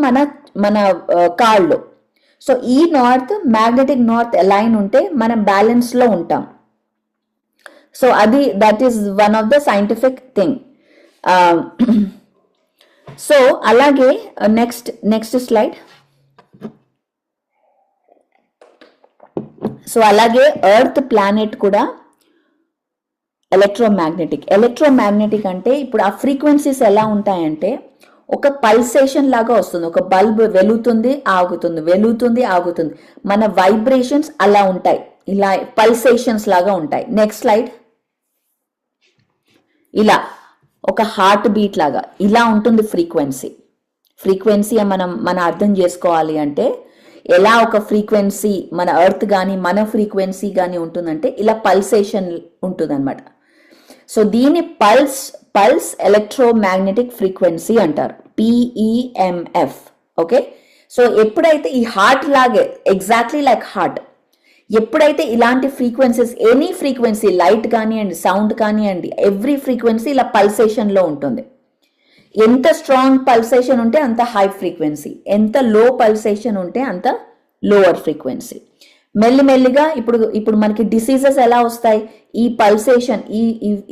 మన కాళ్ళు. సో ఈ నార్త్, మ్యాగ్నెటిక్ నార్త్ అలైన్ ఉంటే మనం బ్యాలెన్స్ లో ఉంటాం. So that is one of the scientific thing. So అలాగే నెక్స్ట్ స్లైడ్. సో అలాగే ఎర్త్ ప్లానెట్ కూడా ఎలక్ట్రోమాగ్నెటిక్ అంటే ఇప్పుడు ఆ ఫ్రీక్వెన్సీస్ ఎలా ఉంటాయంటే ఒక పల్సేషన్ లాగా వస్తుంది. ఒక బల్బ్ వెలుగుతుంది ఆగుతుంది. మన వైబ్రేషన్స్ అలా ఉంటాయి, ఇలా పల్సేషన్స్ లాగా ఉంటాయి. Next slide. ఇలా ఒక హార్ట్ బీట్ లాగా ఇలా ఉంటుంది ఫ్రీక్వెన్సీ మనం అర్థం చేసుకోవాలి అంటే ఎలా ఒక ఫ్రీక్వెన్సీ మన ఎర్త్ కానీ మన ఫ్రీక్వెన్సీ కానీ ఉంటుందంటే ఇలా పల్సేషన్ ఉంటుంది అనమాట. సో దీన్ని పల్స్ ఎలక్ట్రోమాగ్నెటిక్ ఫ్రీక్వెన్సీ అంటారు, PEMF. ఓకే. సో ఎప్పుడైతే ఈ హార్ట్ లాగే ఎగ్జాక్ట్లీ లైక్ హార్ట్, ఎప్పుడైతే ఇలాంటి ఫ్రీక్వెన్సీస్, ఎనీ ఫ్రీక్వెన్సీ, లైట్ కానివ్వండి, సౌండ్ కానివ్వండి, ఎవ్రీ ఫ్రీక్వెన్సీ ఇలా పల్సేషన్ లో ఉంటుంది. ఎంత స్ట్రాంగ్ పల్సేషన్ ఉంటే అంత హై ఫ్రీక్వెన్సీ, ఎంత లో పల్సేషన్ ఉంటే అంత లోవర్ ఫ్రీక్వెన్సీ. మెల్లిమెల్లిగా ఇప్పుడు మనకి డిసీజెస్ ఎలా వస్తాయి, ఈ పల్సేషన్,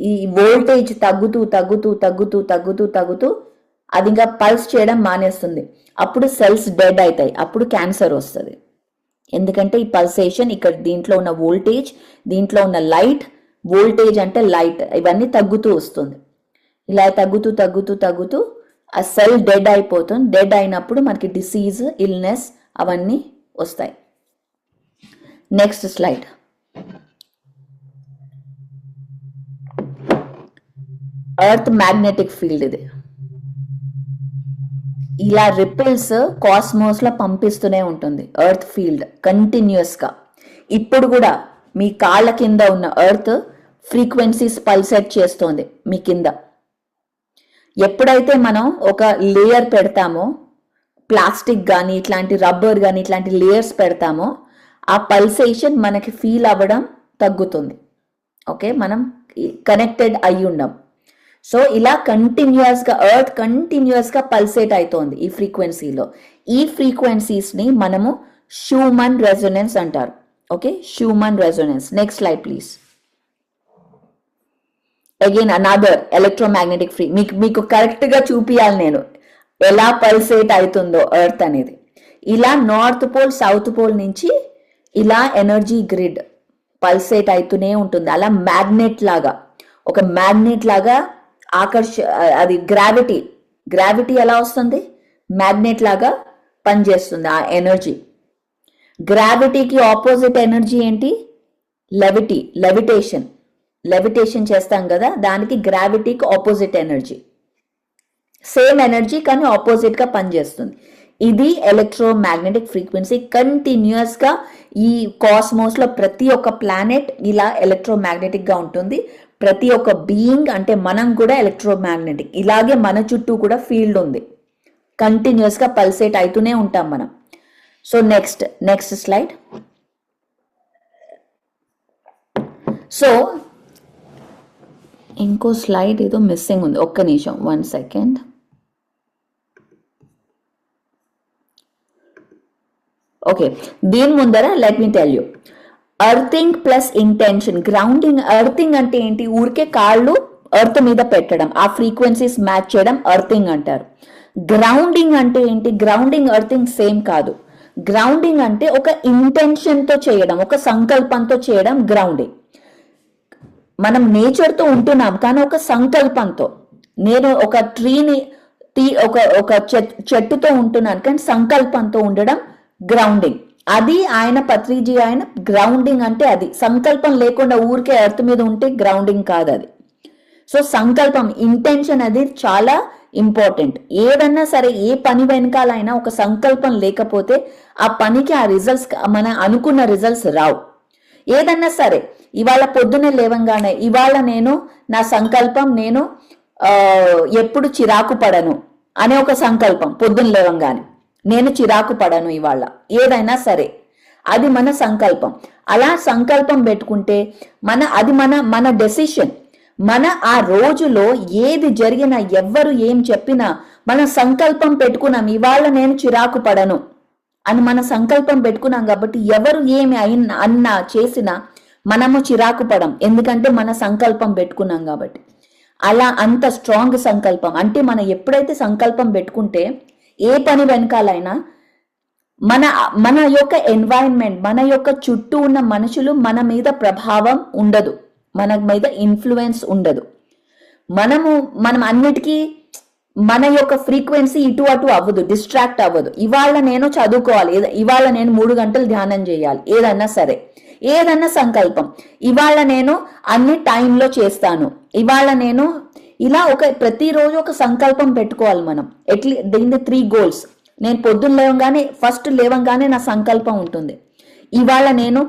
ఈ వోల్టేజ్ తగ్గుతూ అది ఇంకా పల్స్ చేయడం మానేస్తుంది. అప్పుడు సెల్స్ డెడ్ అవుతాయి, అప్పుడు క్యాన్సర్ వస్తుంది. ఎందుకంటే ఈ పల్సేషన్ ఇక్కడ దీంట్లో ఉన్న వోల్టేజ్, దీంట్లో ఉన్న లైట్, వోల్టేజ్ అంటే లైట్, ఇవన్నీ తగ్గుతూ వస్తుంది. ఇలా తగ్గుతూ తగ్గుతూ తగ్గుతూ ఆ సెల్ డెడ్ అయిపోతుంది. డెడ్ అయినప్పుడు మనకి డిసీజ్, ఇల్నెస్ అవన్నీ వస్తాయి. Next slide. Earth magnetic field ఇది. ఇలా రిపిల్స్ కాస్మోస్ లో పంపిస్తూనే ఉంటుంది ఎర్త్ ఫీల్డ్ కంటిన్యూస్ గా. ఇప్పుడు కూడా మీ కాళ్ళ కింద ఉన్న ఎర్త్ ఫ్రీక్వెన్సీస్ పల్సేట్ చేస్తోంది మీ కింద. ఎప్పుడైతే మనం ఒక లేయర్ పెడతామో, ప్లాస్టిక్ కానీ ఇట్లాంటి రబ్బర్ కానీ ఇట్లాంటి లేయర్స్ పెడతామో, ఆ పల్సేషన్ మనకి ఫీల్ అవ్వడం తగ్గుతుంది. ఓకే, మనం కనెక్టెడ్ అయి ఉండం. సో ఇలా కంటిన్యూస్ గా ఎర్త్ కంటిన్యూస్ గా పల్సేట్ అవుతోంది ఈ ఫ్రీక్వెన్సీలో. ఈ ఫ్రీక్వెన్సీస్ ని మనము షూమన్ రెజొనెన్స్ అంటారు. Okay, Schumann resonance. Next slide please. Again another electromagnetic free. మీకు కరెక్ట్ గా చూపియాలి నేను ఎలా పల్సేట్ అవుతుందో ఎర్త్ అనేది. ఇలా నార్త్ పోల్, సౌత్ పోల్ నుంచి ఇలా ఎనర్జీ గ్రిడ్ పల్సేట్ అవుతూనే ఉంటుంది. అలా మ్యాగ్నెట్ లాగా, ఒక మ్యాగ్నెట్ లాగా అది గ్రావిటీ ఎలా వస్తుంది, మ్యాగ్నెట్ లాగా పనిచేస్తుంది ఆ ఎనర్జీ. గ్రావిటీకి ఆపోజిట్ ఎనర్జీ ఏంటి, లెవిటేషన్ చేస్తాం కదా, దానికి గ్రావిటీకి ఆపోజిట్ ఎనర్జీ. సేమ్ ఎనర్జీ కానీ ఆపోజిట్ గా పనిచేస్తుంది. ఇది ఎలక్ట్రోమాగ్నెటిక్ ఫ్రీక్వెన్సీ. కంటిన్యూస్ గా ఈ కాస్మోస్ లో ప్రతి ఒక్క ప్లానెట్ ఇలా ఎలక్ట్రోమాగ్నెటిక్ గా ఉంటుంది. ప్రతి ఒక్క బీయింగ్ అంటే మనం కూడా ఎలక్ట్రోమాగ్నెటిక్. ఇలాగే మన చుట్టూ కూడా ఫీల్డ్ ఉంది, కంటిన్యూస్ గా పల్సేట్ అవుతూనే ఉంటాం మనం. So next slide. సో ఇంకో స్లైడ్ ఏదో మిస్సింగ్ ఉంది, ఒక్క నిమిషం, 1 సెకండ్. ఓకే, దీని ముందర let me tell you. Earthing plus intention. Grounding. Earthing అంటే ఏంటి, ఊరికే కాళ్ళు ఎర్త్ మీద పెట్టడం, ఆ ఫ్రీక్వెన్సీస్ మ్యాచ్ చేయడం ఎర్తింగ్ అంటారు. గ్రౌండింగ్ అంటే ఏంటి, గ్రౌండింగ్ ఎర్తింగ్ సేమ్ కాదు. గ్రౌండింగ్ అంటే ఒక ఇంటెన్షన్ తో చేయడం, ఒక సంకల్పంతో చేయడం గ్రౌండింగ్. మనం నేచర్ తో ఉంటున్నాం కానీ ఒక సంకల్పంతో. నేను ఒక ట్రీని ఒక చెట్టుతో ఉంటున్నాను కానీ సంకల్పంతో ఉండడం గ్రౌండింగ్. అది ఆయన పత్రిజీ ఆయన గ్రౌండింగ్ అంటే అది. సంకల్పం లేకుండా ఊరికే ఎర్త్ మీద ఉంటే గ్రౌండింగ్ కాదు అది. సో సంకల్పం, ఇంటెన్షన్ అది చాలా ఇంపార్టెంట్. ఏదన్నా సరే, ఏ పని వెనకాలైనా ఒక సంకల్పం లేకపోతే ఆ పనికి ఆ రిజల్ట్స్, మన అనుకున్న రిజల్ట్స్ రావు. ఏదన్నా సరే, ఇవాళ పొద్దున్న లేవంగానే ఇవాళ నేను నా సంకల్పం, నేను ఎప్పుడు చిరాకు పడను అనే ఒక సంకల్పం. పొద్దున్న లేవంగానే నేను చిరాకు పడను ఇవాళ, ఏదైనా సరే అది మన సంకల్పం. అలా సంకల్పం పెట్టుకుంటే అది మన డెసిషన్. మన ఆ రోజులో ఏది జరిగినా, ఎవ్వరు ఏం చెప్పినా మన సంకల్పం పెట్టుకున్నాం, ఇవాళ నేను చిరాకు పడను అని మన సంకల్పం పెట్టుకున్నాం. కాబట్టి ఎవరు ఏమి అన్నా చేసినా మనము చిరాకు పడం, ఎందుకంటే మన సంకల్పం పెట్టుకున్నాం కాబట్టి. అలా అంత స్ట్రాంగ్ సంకల్పం. అంటే మనం ఎప్పుడైతే సంకల్పం పెట్టుకుంటే ఏ పని వెనకాలైనా మన యొక్క ఎన్వైరన్మెంట్, మన యొక్క చుట్టూ ఉన్న మనుషులు మన మీద ప్రభావం ఉండదు, మన మీద ఇన్ఫ్లుయెన్స్ ఉండదు. మనం అన్నిటికీ మన యొక్క ఫ్రీక్వెన్సీ ఇటు అటు అవ్వదు, డిస్ట్రాక్ట్ అవ్వదు. ఇవాళ నేను చదువుకోవాలి, ఇవాళ నేను 3 గంటలు ధ్యానం చేయాలి, ఏదన్నా సరే, ఏదన్నా సంకల్పం. ఇవాళ నేను అన్ని టైంలో చేస్తాను, ఇవాళ నేను ఇలా ప్రతిరోజు ఒక సంకల్పం పెట్టుకోవాలి మనం. దీని 3 గోల్స్. నేను పొద్దున్న ఫస్ట్ లేవంగానే నా సంకల్పం ఉంటుంది, ఇవాళ నేను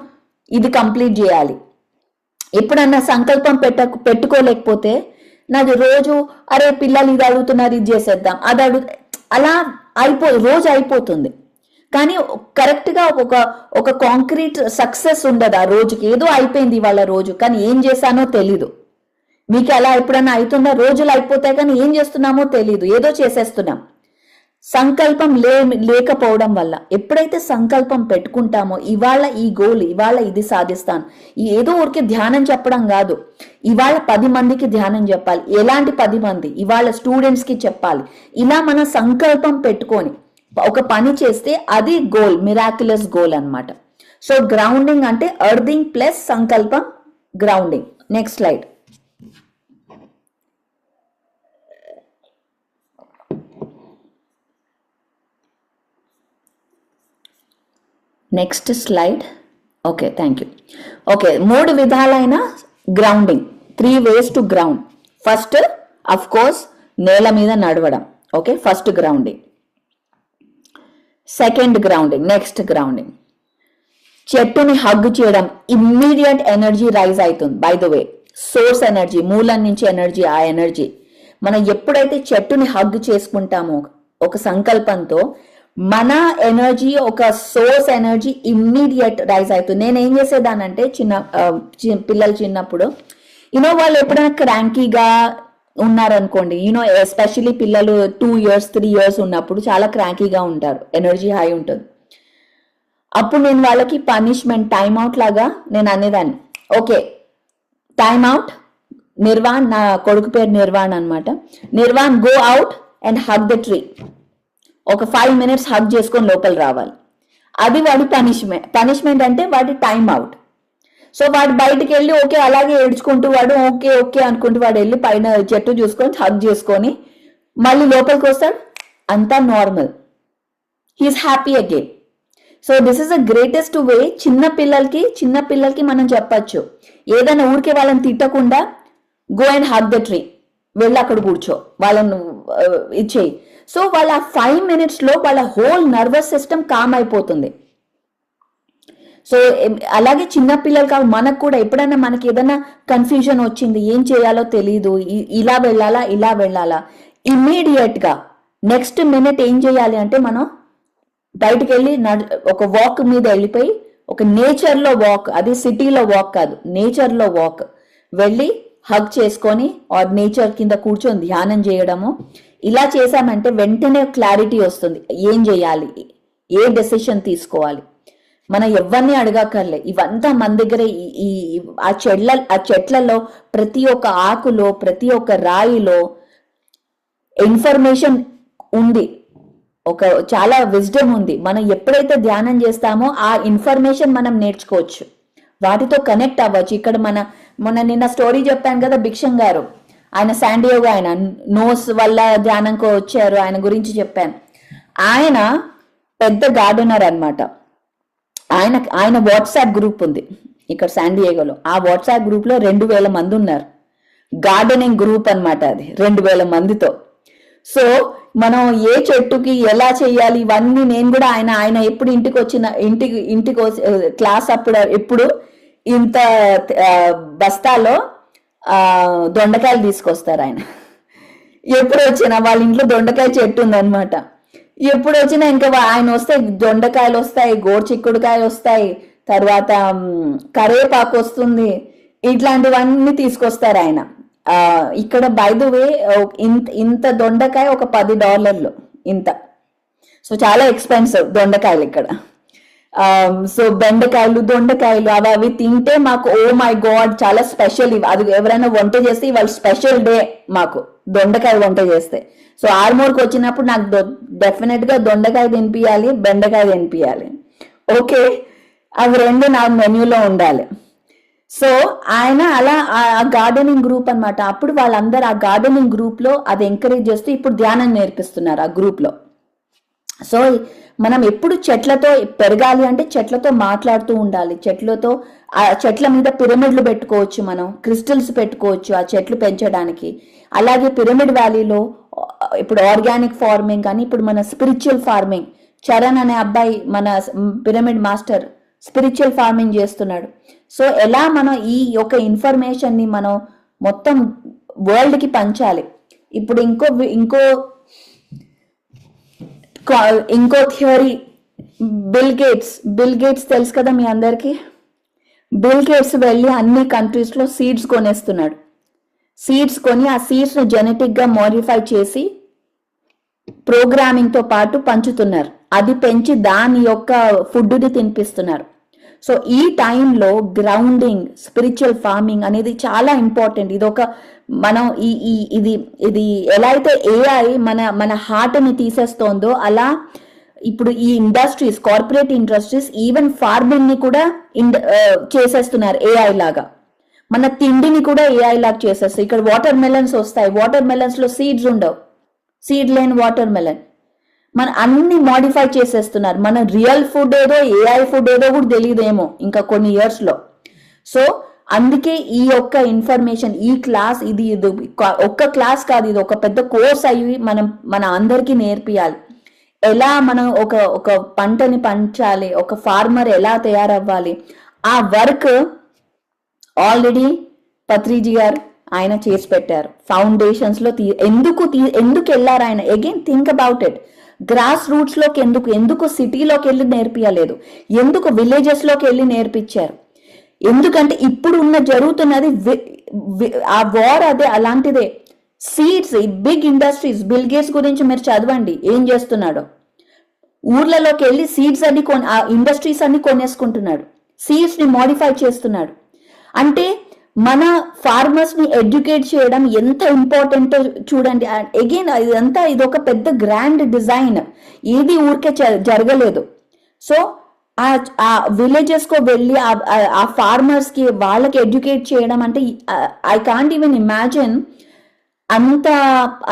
ఇది కంప్లీట్ చేయాలి. ఎప్పుడన్నా సంకల్పం పెట్టుకోలేకపోతే నాది రోజు, అరే పిల్లలు ఇది అడుగుతున్నారు, ఇది చేసేద్దాం, అది అలా రోజు అయిపోతుంది. కానీ కరెక్ట్ గా ఒక కాంక్రీట్ సక్సెస్ ఉండదు ఆ రోజుకి. ఏదో అయిపోయింది ఇవాళ రోజు, కానీ ఏం చేశానో తెలీదు. మీకు అలా ఎప్పుడన్నా అవుతుందా? రోజులు అయిపోతాయి కానీ ఏం చేస్తున్నామో తెలీదు, ఏదో చేసేస్తున్నాం. సంకల్పం లేకపోవడం వల్ల. ఎప్పుడైతే సంకల్పం పెట్టుకుంటామో, ఇవాళ ఈ గోల్, ఇవాళ ఇది సాధిస్తాను, ఏదో ఊరికే ధ్యానం చెప్పడం కాదు, ఇవాళ 10 మందికి ధ్యానం చెప్పాలి. ఎలాంటి 10 మంది? ఇవాళ స్టూడెంట్స్ కి చెప్పాలి. ఇలా మన సంకల్పం పెట్టుకొని ఒక పని చేస్తే అది గోల్, మిరాక్యులస్ గోల్ అన్నమాట. సో గ్రౌండింగ్ అంటే అర్దింగ్ ప్లస్ సంకల్పం grounding. Next slide. Next slide. Okay, thank you. Okay, 3 విధాలైన grounding, 3 ways to ground. First of course నేల మీద నడవడం. Okay, first grounding. Second grounding, next grounding, చెట్టుని హగ్ చేయడం. Immediate energy rise అవుతుంది. By the way, source energy, మూలం నుంచి energy, ఆ ఎనర్జీ మనం ఎప్పుడైతే చెట్టుని హగ్ చేసుకుంటామో ఒక సంకల్పంతో, మన ఎనర్జీ, ఒక సోర్స్ ఎనర్జీ ఇమ్మీడియట్ రైజ్ అవుతుంది. నేను ఏం చేసేదానంటే పిల్లలు చిన్నప్పుడు వాళ్ళు ఎప్పుడైనా క్రాంకీగా ఉన్నారనుకోండి, ఎస్పెషలీ పిల్లలు 2 years 3 years ఉన్నప్పుడు చాలా క్రాంకీగా ఉంటారు, ఎనర్జీ హై ఉంటుంది. అప్పుడు నేను వాళ్ళకి పనిష్మెంట్, టైమ్ అవుట్ లాగా నేను అనేదాన్ని. ఓకే, టైమ్ అవుట్, నిర్వాణ్, నా కొడుకు పేరు నిర్వాణ్ అనమాట. Nirvan, go out and hug the tree. ఒక 5 minutes హగ్ చేసుకొని లోపల రావాలి. అది వాడి పనిష్మెంట్ అంటే వాడి టైం అవుట్. సో వాడు బయటికి వెళ్ళి ఓకే అలాగే ఏడ్చుకుంటూ వాడు ఓకే ఓకే అనుకుంటూ వాడు వెళ్ళి పైన చెట్టు చూసుకొని హగ్ చేసుకొని మళ్ళీ లోపలికి వస్తాడు, అంతా normal, he's happy again. So this is the greatest way. చిన్న పిల్లలకి మనం చెప్పచ్చు, ఏదైనా ఊరికే వాళ్ళని తిట్టకుండా go and hug the tree, వెళ్ళి అక్కడ కూర్చో, వాళ్ళను ఇచ్చేయి. సో వాళ్ళ 5 minutes లో వాళ్ళ హోల్ నర్వస్ సిస్టమ్ కామ్ అయిపోతుంది. సో అలాగే చిన్నపిల్లలు కాదు, మనకు కూడా ఎప్పుడైనా మనకి ఏదైనా కన్ఫ్యూజన్ వచ్చింది, ఏం చేయాలో తెలియదు, ఇలా వెళ్ళాలా, ఇమ్మీడియట్ గా నెక్స్ట్ మినిట్ ఏం చేయాలి అంటే మనం బయటకు వెళ్ళి ఒక వాక్ మీద వెళ్ళిపోయి, ఒక నేచర్లో వాక్, అది సిటీలో వాక్ కాదు, నేచర్లో వాక్ వెళ్ళి హగ్ చేసుకొని ఆర్ నేచర్ కింద కూర్చొని ధ్యానం చేయడము. ఇలా చేసామంటే వెంటనే క్లారిటీ వస్తుంది, ఏం చేయాలి, ఏ డెసిషన్ తీసుకోవాలి. మనం ఎవరిని అడగక్కర్లే, ఇవంతా మన దగ్గర ఆ చెట్లలో ప్రతి ఒక్క ఆకులో, ప్రతి ఒక్క రాయిలో ఇన్ఫర్మేషన్ ఉంది, ఒక చాలా విజ్డమ్ ఉంది. మనం ఎప్పుడైతే ధ్యానం చేస్తామో ఆ ఇన్ఫర్మేషన్ మనం నేర్చుకోవచ్చు, వాటితో కనెక్ట్ అవ్వచ్చు. ఇక్కడ మొన్న నిన్న స్టోరీ చెప్పాను కదా, భిక్షం గారు, ఆయన శాండియోగా, ఆయన నోస్ వల్ల ధ్యానంకు వచ్చారు, ఆయన గురించి చెప్పాను. ఆయన పెద్ద గార్డెనర్ అనమాట. ఆయన వాట్సాప్ గ్రూప్ ఉంది ఇక్కడ శాండియోగోలో. ఆ వాట్సాప్ గ్రూప్ లో 2000 మంది ఉన్నారు. గార్డెనింగ్ గ్రూప్ అనమాట అది, 2000 మందితో. సో మనం ఏ చెట్టుకి ఎలా చేయాలి ఇవన్నీ నేను కూడా ఆయన ఎప్పుడు ఇంటికి క్లాస్ అప్పుడు ఎప్పుడు ఇంత బస్తాలో దొండకాయలు తీసుకొస్తారు ఆయన. ఎప్పుడు వచ్చినా వాళ్ళ ఇంట్లో దొండకాయ చెట్టు ఉందన్నమాట. ఎప్పుడు వచ్చినా ఇంకా ఆయన వస్తే దొండకాయలు వస్తాయి, గోరుచిక్కుడుకాయలు వస్తాయి, తర్వాత కరివేపాకు వస్తుంది, ఇట్లాంటివన్నీ తీసుకొస్తారు ఆయన. ఇక్కడ బై ద వే ఇంత దొండకాయ ఒక $10 ఇంత. సో చాలా ఎక్స్పెన్సివ్ దొండకాయలు ఇక్కడ. సో బెండకాయలు, దొండకాయలు అవి తింటే మాకు ఓ మై గాడ్ చాలా స్పెషల్. అది ఎవరైనా వంట చేస్తే ఇవాళ స్పెషల్ డే మాకు దొండకాయ వంట చేస్తే. సో ఆర్మూర్కి వచ్చినప్పుడు నాకు డెఫినెట్ గా దొండకాయ తినిపియాలి, బెండకాయ తినిపియాలి. ఓకే, అవి 2 నా మెన్యూలో ఉండాలి. సో ఆయన అలా ఆ గార్డెనింగ్ గ్రూప్ అనమాట. అప్పుడు వాళ్ళందరూ ఆ గార్డెనింగ్ గ్రూప్ లో అది ఎంకరేజ్ చేస్తూ ఇప్పుడు ధ్యానం నేర్పిస్తున్నారు ఆ గ్రూప్ లో. సో మనం ఎప్పుడు చెట్లతో పెరగాలి అంటే చెట్లతో మాట్లాడుతూ ఉండాలి. ఆ చెట్ల మీద పిరమిడ్లు పెట్టుకోవచ్చు, మనం క్రిస్టల్స్ పెట్టుకోవచ్చు ఆ చెట్లు పెంచడానికి. అలాగే పిరమిడ్ వ్యాలీలో ఇప్పుడు ఆర్గానిక్ ఫార్మింగ్ కానీ, ఇప్పుడు మన స్పిరిచువల్ ఫార్మింగ్, చరణ్ అనే అబ్బాయి మన పిరమిడ్ మాస్టర్ స్పిరిచువల్ ఫార్మింగ్ చేస్తున్నాడు. సో ఎలా మనం ఈ యొక్క ఇన్ఫర్మేషన్ ని మనం మొత్తం వరల్డ్ కి పంచాలి. ఇప్పుడు ఇంకో థియరీ, బిల్ గేట్స్ తెలుసు కదా మీ అందరికి. బిల్ గేట్స్ వెళ్ళి అన్ని కంట్రీస్ లో సీడ్స్ కొనేస్తున్నాడు. సీడ్స్ కొని ఆ సీడ్స్ ను జెనెటిక్ గా మోడిఫై చేసి ప్రోగ్రామింగ్ తో పాటు పంచుతున్నారు. అది పెంచి దాని యొక్క ఫుడ్ ని తినిపిస్తున్నారు. సో ఈ టైంలో గ్రౌండింగ్, స్పిరిచువల్ ఫార్మింగ్ అనేది చాలా ఇంపార్టెంట్. మనం ఇది ఎలా అయితే AI మన హార్ట్ ని తీసేస్తోందో, అలా ఇప్పుడు ఈ industries, corporate industries even farming ని కూడా చేసేస్తున్నారు ఏఐ లాగా. మన తిండిని కూడా ఏఐ లాగా చేసేస్తారు. ఇక్కడ వాటర్ మెలన్స్ వస్తాయి, వాటర్ మెలన్స్ లో సీడ్స్ ఉండవు, సీడ్ లేని వాటర్ మెలన్. మన అన్ని మాడిఫై చేసేస్తున్నారు. మన రియల్ ఫుడ్ ఏదో ఏఐ ఫుడ్ ఏదో కూడా తెలియదేమో ఇంకా కొన్ని ఇయర్స్ లో. సో అందుకే ఈ యొక్క ఇన్ఫర్మేషన్, ఈ క్లాస్ ఇది ఒక్క క్లాస్ కాదు, ఇది ఒక పెద్ద కోర్స్ అయ్యి మన అందరికీ నేర్పియాలి. ఎలా మనం ఒక పంటని పంచాలి, ఒక ఫార్మర్ ఎలా తయారవ్వాలి, ఆ వర్క్ ఆల్రెడీ పత్రిజీ గారు ఆయన చేసి పెట్టారు. ఫౌండేషన్స్ లో ఎందుకు వెళ్ళారు ఆయన? Again think about it. Grass roots లోకి ఎందుకు సిటీలోకి వెళ్ళి నేర్పియలేదు, ఎందుకు విలేజెస్ లోకి వెళ్ళి నేర్పించారు? ఎందుకంటే ఇప్పుడు జరుగుతున్నది ఆ వార్ అదే అలాంటిదే. Seeds, big industries, Bill Gates గురించి మీరు చదవండి ఏం చేస్తున్నాడో. ఊర్లలోకి వెళ్ళి సీడ్స్ అన్ని ఆ ఇండస్ట్రీస్ అన్ని కొనేసుకుంటున్నాడు, సీడ్స్ ని మోడిఫై చేస్తున్నాడు. అంటే మన ఫార్మర్స్ ని ఎడ్యుకేట్ చేయడం ఎంత ఇంపార్టెంటో చూడండి. అగైన్ ఇదంతా ఇది ఒక పెద్ద గ్రాండ్ డిజైన్, ఏది ఊరికే జరగలేదు. సో ఆ విలేజెస్ కు వెళ్ళి ఆ ఫార్మర్స్ కి వాళ్ళకి ఎడ్యుకేట్ చేయడం అంటే ఐ కాంట్ ఈవెన్ ఇమాజిన్.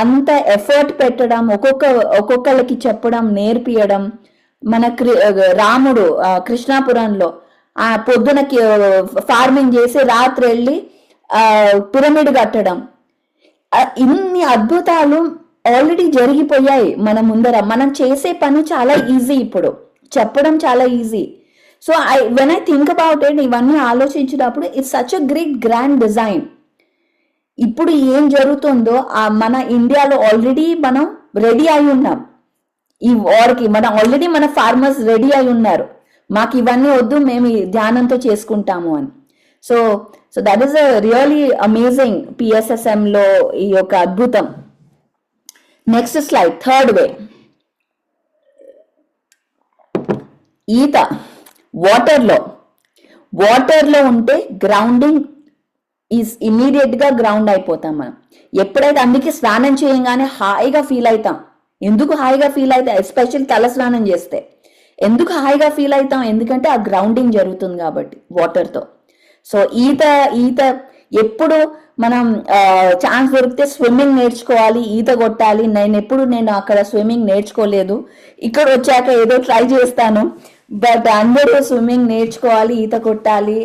అంత ఎఫర్ట్ పెట్టడం, ఒక్కొక్కళ్ళకి చెప్పడం, నేర్పియడం. మన రాముడు కృష్ణాపురంలో పొద్దునకి ఫార్మింగ్ చేసి రాత్రి వెళ్ళి పిరమిడ్ కట్టడం, ఇన్ని అద్భుతాలు ఆల్రెడీ జరిగిపోయాయి మన ముందర. మనం చేసే పని చాలా ఈజీ, ఇప్పుడు చెప్పడం చాలా easy. So when I think about it, ఇవన్నీ ఆలోచించినప్పుడు it's such a great grand design. ఇప్పుడు ఏం జరుగుతుందో మన ఇండియాలో ఆల్రెడీ మనం రెడీ అయి ఉన్నాం ఈ వార్కి. మన ఫార్మర్స్ రెడీ అయి ఉన్నారు, మాకు ఇవన్నీ వద్దు, మేము ధ్యానంతో చేసుకుంటాము అని. So that is a really amazing PSSM లో ఈ యొక్క అద్భుతం. నెక్స్ట్ స్లైడ్, థర్డ్ వే. ఈత వాటర్లో ఉంటే గ్రౌండింగ్ ఈజ్ ఇమీడియట్ గా గ్రౌండ్ అయిపోతాం మనం. ఎప్పుడైతే అందుకే స్నానం చేయగానే హాయిగా ఫీల్ అవుతాం. ఎందుకు హాయిగా ఫీల్ అవుతాం? ఎస్పెషల్ తల స్నానం చేస్తే ఎందుకు హాయిగా ఫీల్ అవుతాం? ఎందుకంటే ఆ గ్రౌండింగ్ జరుగుతుంది కాబట్టి వాటర్తో. సో ఈత ఎప్పుడు మనం ఛాన్స్ దొరికితే స్విమ్మింగ్ నేర్చుకోవాలి, ఈత కొట్టాలి. నేను అక్కడ స్విమ్మింగ్ నేర్చుకోలేదు, ఇక్కడ వచ్చాక ఏదో ట్రై చేస్తాను. బట్ అందరూ స్విమ్మింగ్ నేర్చుకోవాలి, ఈత కొట్టాలి.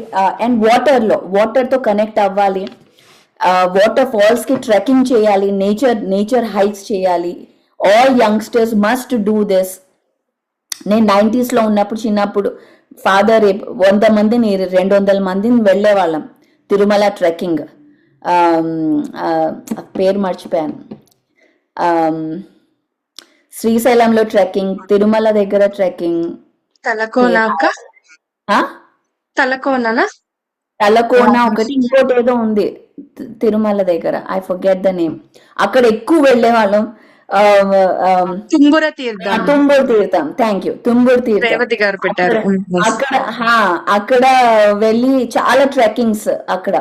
అండ్ వాటర్తో కనెక్ట్ అవ్వాలి. వాటర్ ఫాల్స్ కి ట్రెక్కింగ్ చేయాలి, నేచర్ హైక్స్ చేయాలి. All youngsters must do this. నేను 90s లో ఉన్నప్పుడు, చిన్నప్పుడు ఫాదర్ 100 మందిని 200 మందిని వెళ్ళేవాళ్ళం తిరుమల ట్రెక్కింగ్. పేరు మర్చిపోయాను. శ్రీశైలంలో ట్రెక్కింగ్, తిరుమల దగ్గర ట్రెక్కింగ్. తలకోన ఒకటి, ఇంకోటి ఏదో ఉంది తిరుమల దగ్గర, ఐ ఫర్గెట్ ద నేమ్. అక్కడ ఎక్కువ వెళ్ళేవాళ్ళం. తుంబుర తీర్థం, థ్యాంక్ యూ, తుంబుర తీర్థం. అక్కడ వెళ్ళి చాలా ట్రెక్కింగ్స్ అక్కడ.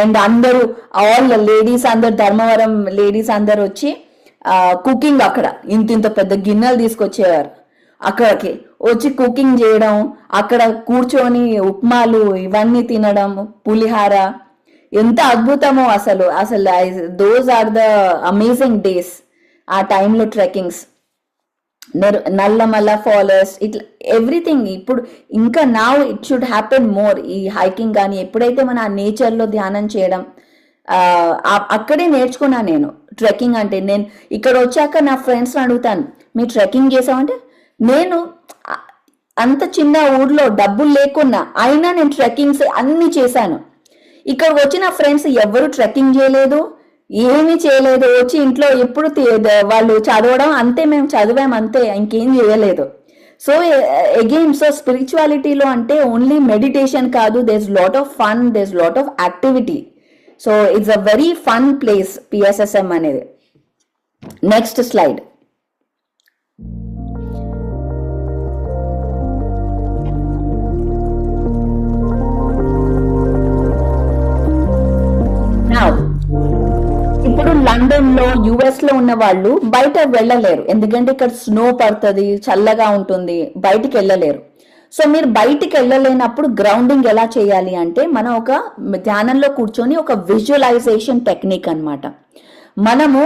అండ్ అందరూ ఆల్ లేడీస్ అందరు, ధర్మవరం లేడీస్ అందరు వచ్చి కుకింగ్ అక్కడ ఇంత పెద్ద గిన్నెలు తీసుకొచ్చేవారు. అక్కడికి వచ్చి కుకింగ్ చేయడం, అక్కడ కూర్చొని ఉప్మాలు ఇవన్నీ తినడం, పులిహార. ఎంత అద్భుతమో అసలు. Those are the amazing days. ఆ టైంలో ట్రెక్కింగ్స్, నల్లమల్ల ఫారెస్ట్, ఇట్లా ఎవ్రీథింగ్. ఇప్పుడు ఇంకా now it should happen more. ఈ హైకింగ్ కానీ ఎప్పుడైతే మన ఆ నేచర్లో ధ్యానం చేయడం, అక్కడే నేర్చుకున్నా నేను ట్రెక్కింగ్ అంటే. నేను ఇక్కడ వచ్చాక నా ఫ్రెండ్స్ని అడుగుతాను, మీరు ట్రెక్కింగ్ చేసామంటే, నేను అంత చిన్న ఊర్లో డబ్బులు లేకున్నా అయినా నేను ట్రెక్కింగ్స్ అన్ని చేశాను. ఇక్కడికి వచ్చిన ఫ్రెండ్స్ ఎవరు ట్రెక్కింగ్ చేయలేదు, ఏమీ చేయలేదు. వచ్చి ఇంట్లో ఎప్పుడు వాళ్ళు చదవడం అంతే, మేము చదివాం అంతే, ఇంకేం చేయలేదు. సో అగైన్, సో స్పిరిచువాలిటీలో అంటే ఓన్లీ మెడిటేషన్ కాదు, there is lot of fun, there is lot of activity. So it's a very fun place PSSM అనేది. Next slide. ఇప్పుడు లండన్ లో, యుఎస్ లో ఉన్న వాళ్ళు బయట వెళ్ళలేరు, ఎందుకంటే ఇక్కడ స్నో పడుతుంది, చల్లగా ఉంటుంది, బయటికి వెళ్ళలేరు. సో మీరు బయటికి వెళ్ళలేనప్పుడు గ్రౌండింగ్ ఎలా చేయాలి అంటే, మనం ఒక ధ్యానంలో కూర్చొని ఒక విజువలైజేషన్ టెక్నిక్ అన్నమాట. మనము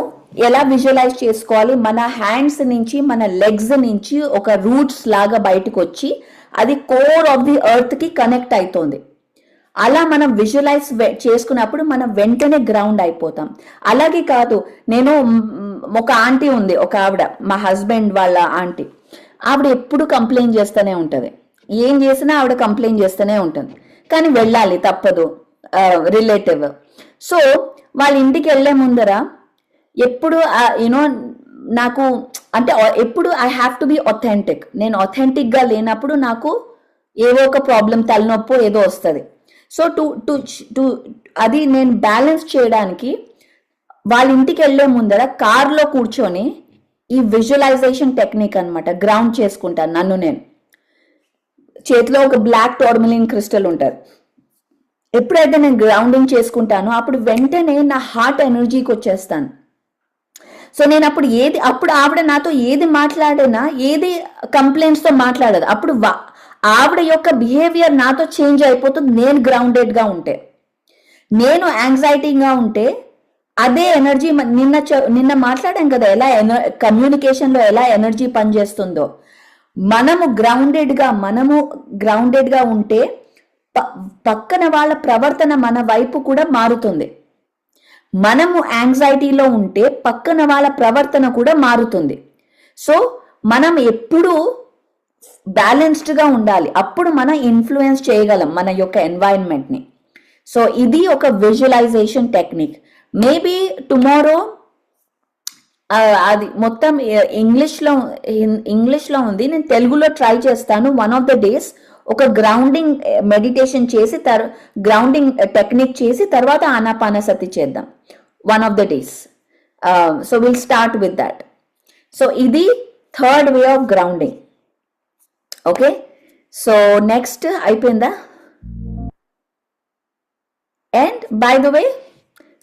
ఎలా విజువలైజ్ చేసుకోవాలి, మన హ్యాండ్స్ నుంచి మన లెగ్స్ నుంచి ఒక రూట్స్ లాగా బయటకు వచ్చి అది కోర్ ఆఫ్ ది ఎర్త్ కి కనెక్ట్ అవుతుంది. అలా మనం విజువలైజ్ చేసుకున్నప్పుడు మనం వెంటనే గ్రౌండ్ అయిపోతాం. అలాగే కాదు, నేను ఒక ఆంటీ ఉంది, ఒక ఆవిడ, మా హస్బెండ్ వాళ్ళ ఆంటీ, ఆవిడ ఎప్పుడు కంప్లైంట్ చేస్తూనే ఉంటది, ఏం చేసినా ఆవిడ కంప్లైంట్ చేస్తూనే ఉంటుంది, కానీ వెళ్ళాలి తప్పదు, రిలేటివ్. సో వాళ్ళ ఇంటికి వెళ్లే ముందర ఎప్పుడు యూనో నాకు అంటే ఎప్పుడు I have to be authentic. నేను ఒథెంటిక్ గా లేనప్పుడు నాకు ఏదో ఒక ప్రాబ్లం, తలనొప్పి ఏదో వస్తుంది. సో టు అది నేను బ్యాలెన్స్ చేయడానికి వాళ్ళ ఇంటికి వెళ్లే ముందర కార్లో కూర్చొని ఈ విజువలైజేషన్ టెక్నిక్ అన్నమాట గ్రౌండ్ చేసుకుంటాను. నన్ను నేను, చేతిలో ఒక బ్లాక్ టోర్మలిన్ క్రిస్టల్ ఉంటుంది. ఎప్పుడైతే నేను గ్రౌండింగ్ చేసుకుంటానో అప్పుడు వెంటనే నా హార్ట్ ఎనర్జీకి వచ్చేస్తాను. సో నేను అప్పుడు ఆవిడ నాతో ఏది మాట్లాడినా, ఏది కంప్లైంట్స్ తో మాట్లాడదు, అప్పుడు ఆవిడ యొక్క బిహేవియర్ నాతో చేంజ్ అయిపోతుంది. నేను గ్రౌండెడ్ గా ఉంటే, నేను యాంగ్జైటీగా ఉంటే అదే ఎనర్జీ, నిన్న మాట్లాడాం కదా ఎలా కమ్యూనికేషన్ లో ఎలా ఎనర్జీ పనిచేస్తుందో. మనము గ్రౌండెడ్ గా ఉంటే పక్కన వాళ్ళ ప్రవర్తన మన వైపు కూడా మారుతుంది. మనము యాంగ్జైటీలో ఉంటే పక్కన వాళ్ళ ప్రవర్తన కూడా మారుతుంది. సో మనం ఎప్పుడూ బ్యాలెన్స్డ్ గా ఉండాలి, అప్పుడు మనం ఇన్ఫ్లుయెన్స్ చేయగలం మన యొక్క ఎన్వైరన్మెంట్ ని. సో ఇది ఒక విజువలైజేషన్ టెక్నిక్. మేబీ టుమారో అది మొత్తం ఇంగ్లీష్ లో ఉంది, నేను తెలుగులో ట్రై చేస్తాను. వన్ ఆఫ్ ద డేస్ ఒక గ్రౌండింగ్ మెడిటేషన్ చేసి గ్రౌండింగ్ టెక్నిక్ చేసి తర్వాత ఆనాపానసతి చేద్దాం one of the days. So will start with that. So ఇది third way of grounding. Okay, so next అయిపోయిందా? And by the way,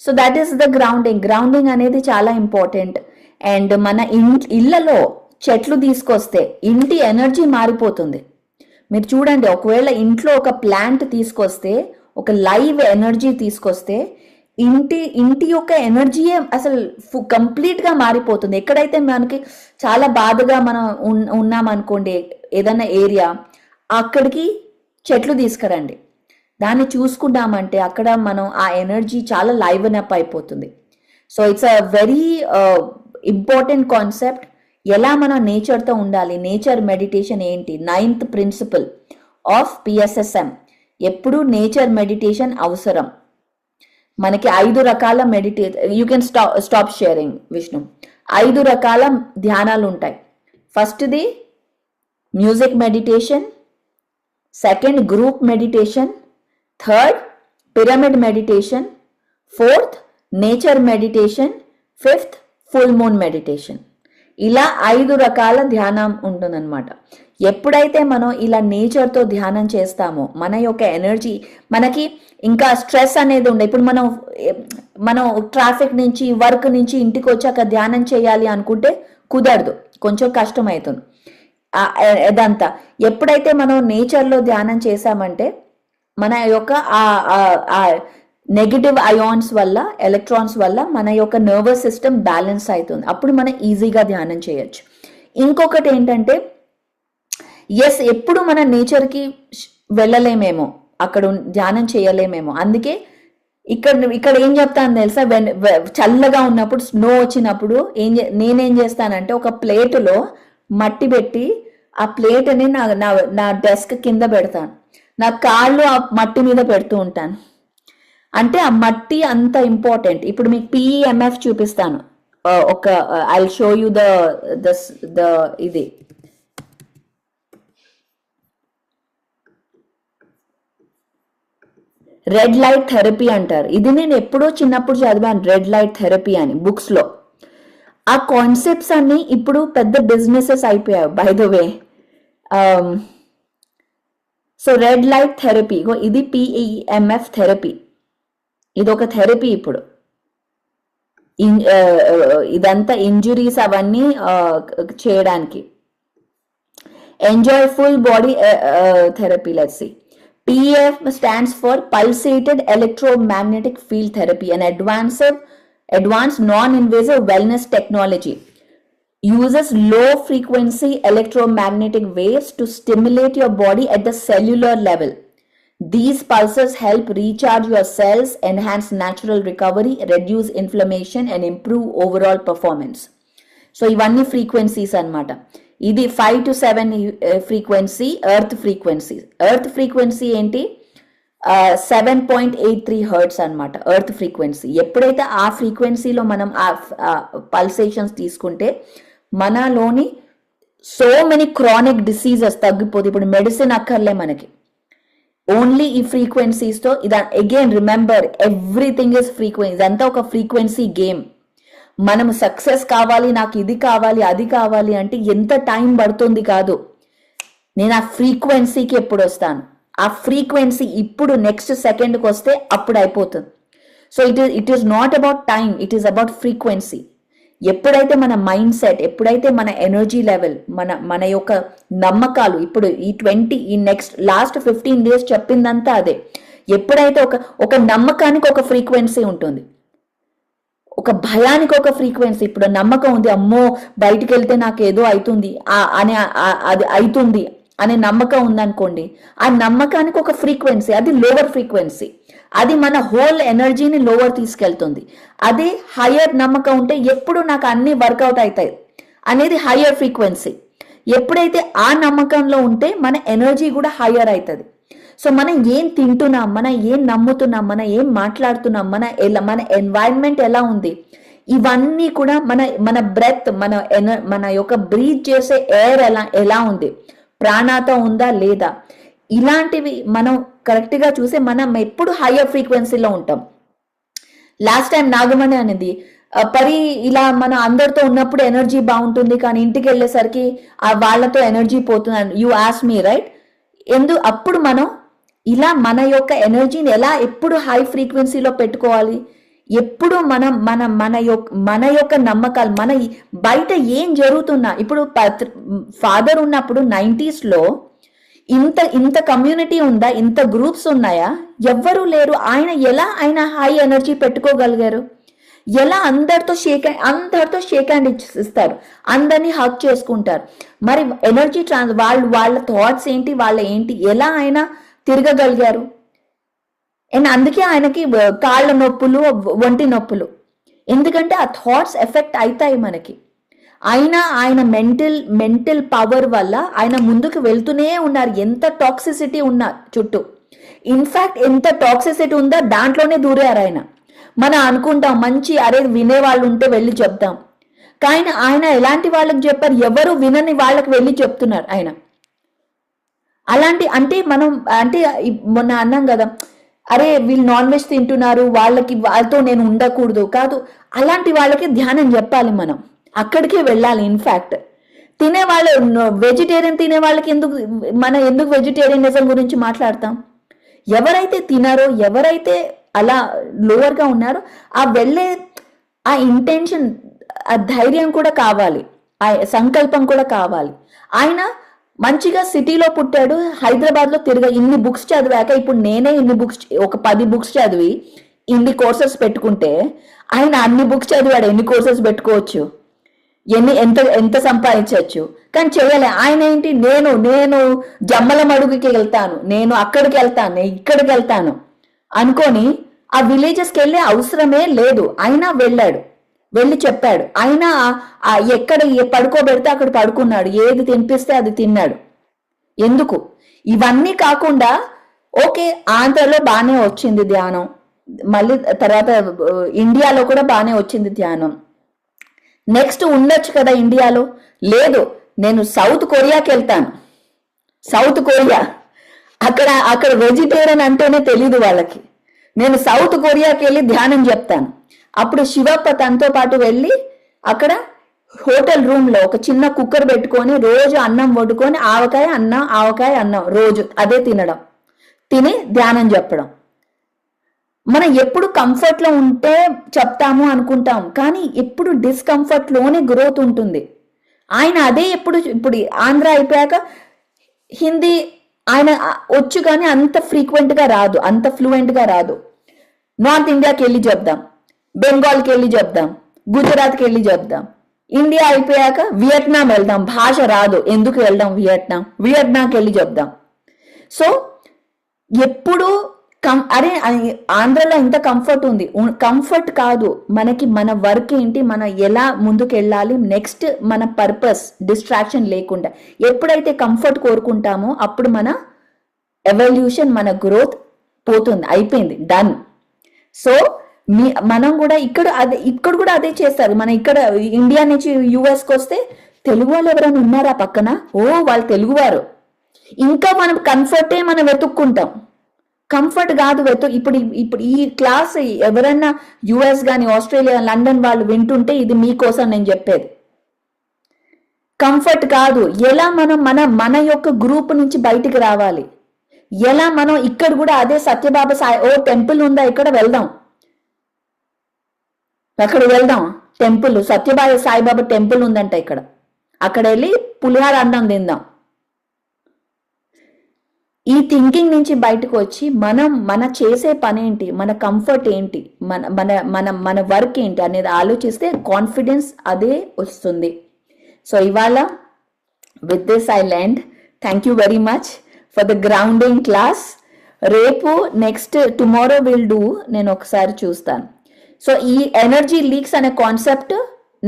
so that is the grounding అనేది చాలా important. And మన ఇళ్లలో చెట్లు తీసుకొస్తే ఇంటి ఎనర్జీ మారిపోతుంది. మీరు చూడండి, ఒకవేళ ఇంట్లో ఒక ప్లాంట్ తీసుకొస్తే, ఒక లైవ్ ఎనర్జీ తీసుకొస్తే ఇంటి యొక్క ఎనర్జీయే అసలు కంప్లీట్ గా మారిపోతుంది. ఎక్కడైతే మనకి చాలా బాధగా మనం ఉన్నామనుకోండి, ఏదైనా ఏరియా, అక్కడికి చెట్లు తీసుకురండి, దాన్ని చూసుకున్నామంటే అక్కడ మనం ఆ ఎనర్జీ చాలా లైవన్ అప్ అయిపోతుంది. So it's a very important concept. ఎలా మనం నేచర్తో ఉండాలి, నేచర్ మెడిటేషన్ ఏంటి, 9th ప్రిన్సిపల్ ఆఫ్ పిఎస్ఎస్ఎం, ఎప్పుడు నేచర్ మెడిటేషన్ అవసరం. మనకి 5 రకాల you can stop sharing Vishnu. 5 రకాల ధ్యానాలు ఉంటాయి. ఫస్ట్ది music meditation, second group meditation, third pyramid meditation, fourth nature meditation, fifth full moon meditation. ఇలా 5 రకాల ధ్యానం ఉంటుందన్నమాట. ఎప్పుడైతే మనం ఇలా నేచర్తో ధ్యానం చేస్తామో మన యొక్క ఎనర్జీ, మనకి ఇంకా స్ట్రెస్ అనేది ఉండే. ఇప్పుడు మనం ట్రాఫిక్ నుంచి, వర్క్ నుంచి ఇంటికి వచ్చాక ధ్యానం చేయాలి అనుకుంటే కుదరదు, కొంచెం కష్టం అవుతుంది ఇదంతా. ఎప్పుడైతే మనం నేచర్లో ధ్యానం చేసామంటే మన యొక్క నెగటివ్ అయాన్స్ వల్ల, ఎలక్ట్రాన్స్ వల్ల మన యొక్క నర్వస్ సిస్టమ్ బ్యాలెన్స్ అవుతుంది. అప్పుడు మనం ఈజీగా ధ్యానం చేయొచ్చు. ఇంకొకటి ఏంటంటే, ఎప్పుడు మన నేచర్కి వెళ్ళలేమేమో, అక్కడ ధ్యానం చేయలేమేమో. అందుకే ఇక్కడ ఏం చెప్తాను తెలుసా, చల్లగా ఉన్నప్పుడు, స్నో వచ్చినప్పుడు నేనేం చేస్తానంటే ఒక ప్లేటులో మట్టి పెట్టి ఆ ప్లేట్ని నా డెస్క్ కింద పెడతాను, నా కాళ్ళు ఆ మట్టి మీద పెడుతూ ఉంటాను. అంటే ఆ మట్టి అంత ఇంపార్టెంట్. ఇప్పుడు మీకు పిఈఎంఎఫ్ చూపిస్తాను, ఒక I will show you the ఇది రెడ్ లైట్ థెరపీ అంటారు. ఇది నేను ఎప్పుడో చిన్నప్పుడు చదివాను, రెడ్ లైట్ థెరపీ అని బుక్స్ లో. ఆ కాన్సెప్ట్స్ అన్ని ఇప్పుడు పెద్ద బిజినెసెస్ అయిపోయాయి by the way. So red light therapy, ఇది పిఈఎంఎఫ్ థెరపీ, ఇది ఒక థెరపీ ఇప్పుడు. ఇదంతా ఇంజురీస్ అవన్నీ చేయడానికి. Enjoy full body therapy. Let's see. PEF stands for pulsated electromagnetic field therapy, an advanced non-invasive wellness technology. Uses low frequency electromagnetic waves to stimulate your body at the cellular level. These pulses help recharge your cells, enhance natural recovery, reduce inflammation, and improve overall performance. So ఇవన్నీ frequencies అన్నమాట. ఇది 5 to 7 frequency earth frequency. Earth frequency ఏంటి? 7.83 hurts అన్నమాట earth frequency. ఎప్పుడైతే ఆ ఫ్రీక్వెన్సీలో మనం ఆ పల్సేషన్స్ తీసుకుంటే మనలోని సో మెనీ క్రానిక్ డిసీజెస్ తగ్గిపోతుంది. ఇప్పుడు మెడిసిన్ అక్కర్లే మనకి, ఓన్లీ ఈ ఫ్రీక్వెన్సీస్తో. ఇది again remember, everything is frequency. ఇదంతా ఒక ఫ్రీక్వెన్సీ గేమ్. మనం సక్సెస్ కావాలి, నాకు ఇది కావాలి అది కావాలి అంటే ఎంత టైం పడుతుంది కాదు, నేను ఆ ఫ్రీక్వెన్సీకి ఎప్పుడు వస్తాను, ఆ ఫ్రీక్వెన్సీ ఇప్పుడు నెక్స్ట్ సెకండ్కి వస్తే అప్పుడు అయిపోతుంది. So it is not about time, it is about frequency. ఎప్పుడైతే మన మైండ్ సెట్, ఎప్పుడైతే మన ఎనర్జీ లెవెల్, మన యొక్క నమ్మకాలు, ఇప్పుడు ఈ నెక్స్ట్ లాస్ట్ 15 days చెప్పిందంతా అదే. ఎప్పుడైతే ఒక నమ్మకానికి ఒక ఫ్రీక్వెన్సీ ఉంటుంది, ఒక భయానికి ఒక ఫ్రీక్వెన్సీ. ఇప్పుడు నమ్మకం ఉంది, అమ్మో బయటికి వెళ్తే నాకు ఏదో అవుతుంది అది అవుతుంది అనే నమ్మకం ఉందనుకోండి, ఆ నమ్మకానికి ఒక ఫ్రీక్వెన్సీ, అది లోవర్ ఫ్రీక్వెన్సీ. అది మన హోల్ ఎనర్జీని లోవర్ తీసుకెళ్తుంది. అదే హయ్యర్ నమ్మకం ఉంటే ఎప్పుడు నాకు అన్ని వర్కౌట్ అవుతాయి అనేది హయ్యర్ ఫ్రీక్వెన్సీ. ఎప్పుడైతే ఆ నమ్మకంలో ఉంటే మన ఎనర్జీ కూడా హయ్యర్ అవుతుంది. సో మనం ఏం తింటున్నాం, మనం ఏం నమ్ముతున్నాం, మనం ఏం మాట్లాడుతున్నాం, మన ఎన్వైరన్మెంట్ ఎలా ఉంది, ఇవన్నీ కూడా మన బ్రెత్, మన యొక్క బ్రీత్ చేసే ఎయిర్ ఎలా ఉంది, ప్రాణాతో ఉందా లేదా, ఇలాంటివి మనం కరెక్ట్గా చూసి మనం ఎప్పుడు హయ్యర్ ఫ్రీక్వెన్సీలో ఉంటాం. లాస్ట్ టైం నాగమణి అనేది పరి ఇలా మనం అందరితో ఉన్నప్పుడు ఎనర్జీ బాగుంటుంది, కానీ ఇంటికి వెళ్ళేసరికి వాళ్ళతో ఎనర్జీ పోతుంది. యూ ఆస్ మీ రైట్, అప్పుడు మనం ఇలా మన యొక్క ఎనర్జీని ఎలా ఎప్పుడు హై ఫ్రీక్వెన్సీలో పెట్టుకోవాలి. ఎప్పుడు మన యొక్క నమ్మకాలు, మన బయట ఏం జరుగుతున్నా, ఇప్పుడు ఫాదర్ ఉన్నప్పుడు 90s ఇంత కమ్యూనిటీ ఉందా, ఇంత గ్రూప్స్ ఉన్నాయా? ఎవ్వరూ లేరు. ఆయన హై ఎనర్జీ పెట్టుకోగలిగారు? ఎలా అందరితో షేక్ హ్యాండ్ ఇస్తారు, అందరినీ హక్ చేసుకుంటారు. మరి ఎనర్జీ వాళ్ళ థాట్స్ ఏంటి, ఎలా ఆయన తిరగగలిగారు? అండ్ అందుకే ఆయనకి కాళ్ళ నొప్పులు, ఒంటి నొప్పులు, ఎందుకంటే ఆ థాట్స్ ఎఫెక్ట్ అవుతాయి మనకి. ఆయన మెంటల్ పవర్ వల్ల ఆయన ముందుకు వెళ్తూనే ఉన్నారు. ఎంత టాక్సిసిటీ ఉన్నా చుట్టూ, ఇన్ఫాక్ట్ ఎంత టాక్సిసిటీ ఉందో దాంట్లోనే దూరారు ఆయన. మనం అనుకుంటాం మంచి వినేవాళ్ళు ఉంటే వెళ్ళి చెప్తాం, కానీ ఆయన ఎలాంటి వాళ్ళకి చెప్పారు? ఎవరు వినని వాళ్ళకి వెళ్ళి చెప్తున్నారు ఆయన. అంటే మొన్న అన్నాం కదా, వీళ్ళు నాన్ వెజ్ తింటున్నారు, వాళ్ళతో నేను ఉండకూడదు కాదు. అలాంటి వాళ్ళకి ధ్యానం చెప్పాలి, మనం అక్కడికే వెళ్ళాలి. ఇన్ఫాక్ట్ తినేవాళ్ళు, వెజిటేరియన్ తినే వాళ్ళకి ఎందుకు వెజిటేరియనిజం గురించి మాట్లాడతాం? ఎవరైతే తినారో, ఎవరైతే అలా లోవర్గా ఉన్నారో, వెళ్ళే ఆ ఇంటెన్షన్, ఆ ధైర్యం కూడా కావాలి, ఆ సంకల్పం కూడా కావాలి. ఆయన మంచిగా సిటీలో పుట్టాడు, హైదరాబాద్లో ఇన్ని బుక్స్ చదివాక, ఇప్పుడు నేనే ఒక 10 బుక్స్ చదివి ఇన్ని కోర్సెస్ పెట్టుకుంటే, ఆయన అన్ని బుక్స్ చదివాడు, ఎన్ని కోర్సెస్ పెట్టుకోవచ్చు, ఎంత సంపాదించవచ్చు, కానీ చేయలే. ఆయన ఏంటి, నేను జమ్మల మడుగుకి వెళ్తాను, నేను అక్కడికి వెళ్తాను, ఇక్కడికి వెళ్తాను అనుకొని ఆ విలేజెస్కి వెళ్ళే అవసరమే లేదు. ఆయన వెళ్ళి చెప్పాడు. ఆయన ఎక్కడ పడుకోబెడితే అక్కడ పడుకున్నాడు, ఏది తినిపిస్తే అది తిన్నాడు. ఎందుకు? ఇవన్నీ కాకుండా ఓకే, ఆంధ్రలో బాగానే వచ్చింది ధ్యానం, మళ్ళీ తర్వాత ఇండియాలో కూడా బాగానే వచ్చింది ధ్యానం. నెక్స్ట్ ఉండొచ్చు కదా ఇండియాలో. లేదు, నేను సౌత్ కొరియాకి వెళ్తాను. సౌత్ కొరియా, అక్కడ వెజిటేరియన్ అంటేనే తెలీదు వాళ్ళకి. నేను సౌత్ కొరియాకి వెళ్ళి ధ్యానం చెప్తాను. అప్పుడు శివప్ప తనతో పాటు వెళ్ళి అక్కడ హోటల్ రూమ్ లో ఒక చిన్న కుక్కర్ పెట్టుకొని రోజు అన్నం వండుకొని ఆవకాయ అన్నం రోజు అదే తినడం, తిని ధ్యానం చెప్పడం. మనం ఎప్పుడు కంఫర్ట్ లో ఉంటే చెప్తాము అనుకుంటాం, కానీ ఎప్పుడు డిస్కంఫర్ట్ లోనే గ్రోత్ ఉంటుంది. ఆయన అదే ఇప్పుడు ఆంధ్ర అయిపోయాక హిందీ ఆయన వచ్చు, కానీ అంత ఫ్రీక్వెంట్ గా రాదు, అంత ఫ్లూయెంట్ గా రాదు. నార్త్ ఇండియాకి వెళ్ళి చెప్దాం, బెంగాల్కి వెళ్ళి చెప్దాం, గుజరాత్కి వెళ్ళి చెప్దాం. ఇండియా అయిపోయాక వియట్నాం వెళ్దాం, భాష రాదు, ఎందుకు వెళ్దాం వియట్నాంకి వెళ్ళి చెప్దాం. సో ఎప్పుడు అరే ఆంధ్రలో ఇంత కంఫర్ట్ ఉంది, కంఫర్ట్ కాదు మనకి, మన వర్క్ ఏంటి, మనం ఎలా ముందుకు వెళ్ళాలి, నెక్స్ట్ మన పర్పస్, డిస్ట్రాక్షన్ లేకుండా. ఎప్పుడైతే కంఫర్ట్ కోరుకుంటామో అప్పుడు మన ఎవల్యూషన్, మన గ్రోత్ పోతుంది, అయిపోయింది, డన్. సో మనం కూడా ఇక్కడ కూడా అదే చేస్తారు. మన ఇక్కడ ఇండియా నుంచి యుఎస్కి వస్తే తెలుగు వాళ్ళు ఎవరైనా ఉన్నారా పక్కన? ఓ వాళ్ళు తెలుగువారు. ఇంకా మనం కంఫర్టే మనం వెతుక్కుంటాం, కంఫర్ట్ కాదు ఇప్పుడు ఈ క్లాస్ ఎవరైనా యుఎస్ కానీ ఆస్ట్రేలియా, లండన్ వాళ్ళు వింటుంటే ఇది మీకోసం నేను చెప్పేది. కంఫర్ట్ కాదు, ఎలా మనం మన యొక్క గ్రూప్ నుంచి బయటికి రావాలి, ఎలా మనం ఇక్కడ కూడా అదే సత్యబాబా సాయి, ఓ టెంపుల్ ఉందా ఇక్కడ వెళ్దాం, అక్కడ వెళ్దాం, టెంపుల్ సత్యబాబా సాయిబాబా టెంపుల్ ఉందంట ఇక్కడ, అక్కడ వెళ్ళి పులిహార అన్నం తిందాం. ఈ థింకింగ్ నుంచి బయటకు వచ్చి మన చేసే పని ఏంటి, మన కంఫర్ట్ ఏంటి, మన వర్క్ ఏంటి అనేది ఆలోచిస్తే కాన్ఫిడెన్స్ అదే వస్తుంది. సో ఇవాళ with this I land. Thank you very much for the grounding class. రేపు నెక్స్ట్ టుమారో విల్ డూ, నేను ఒకసారి చూస్తాను. సో ఈ ఎనర్జీ లీక్స్ అనే కాన్సెప్ట్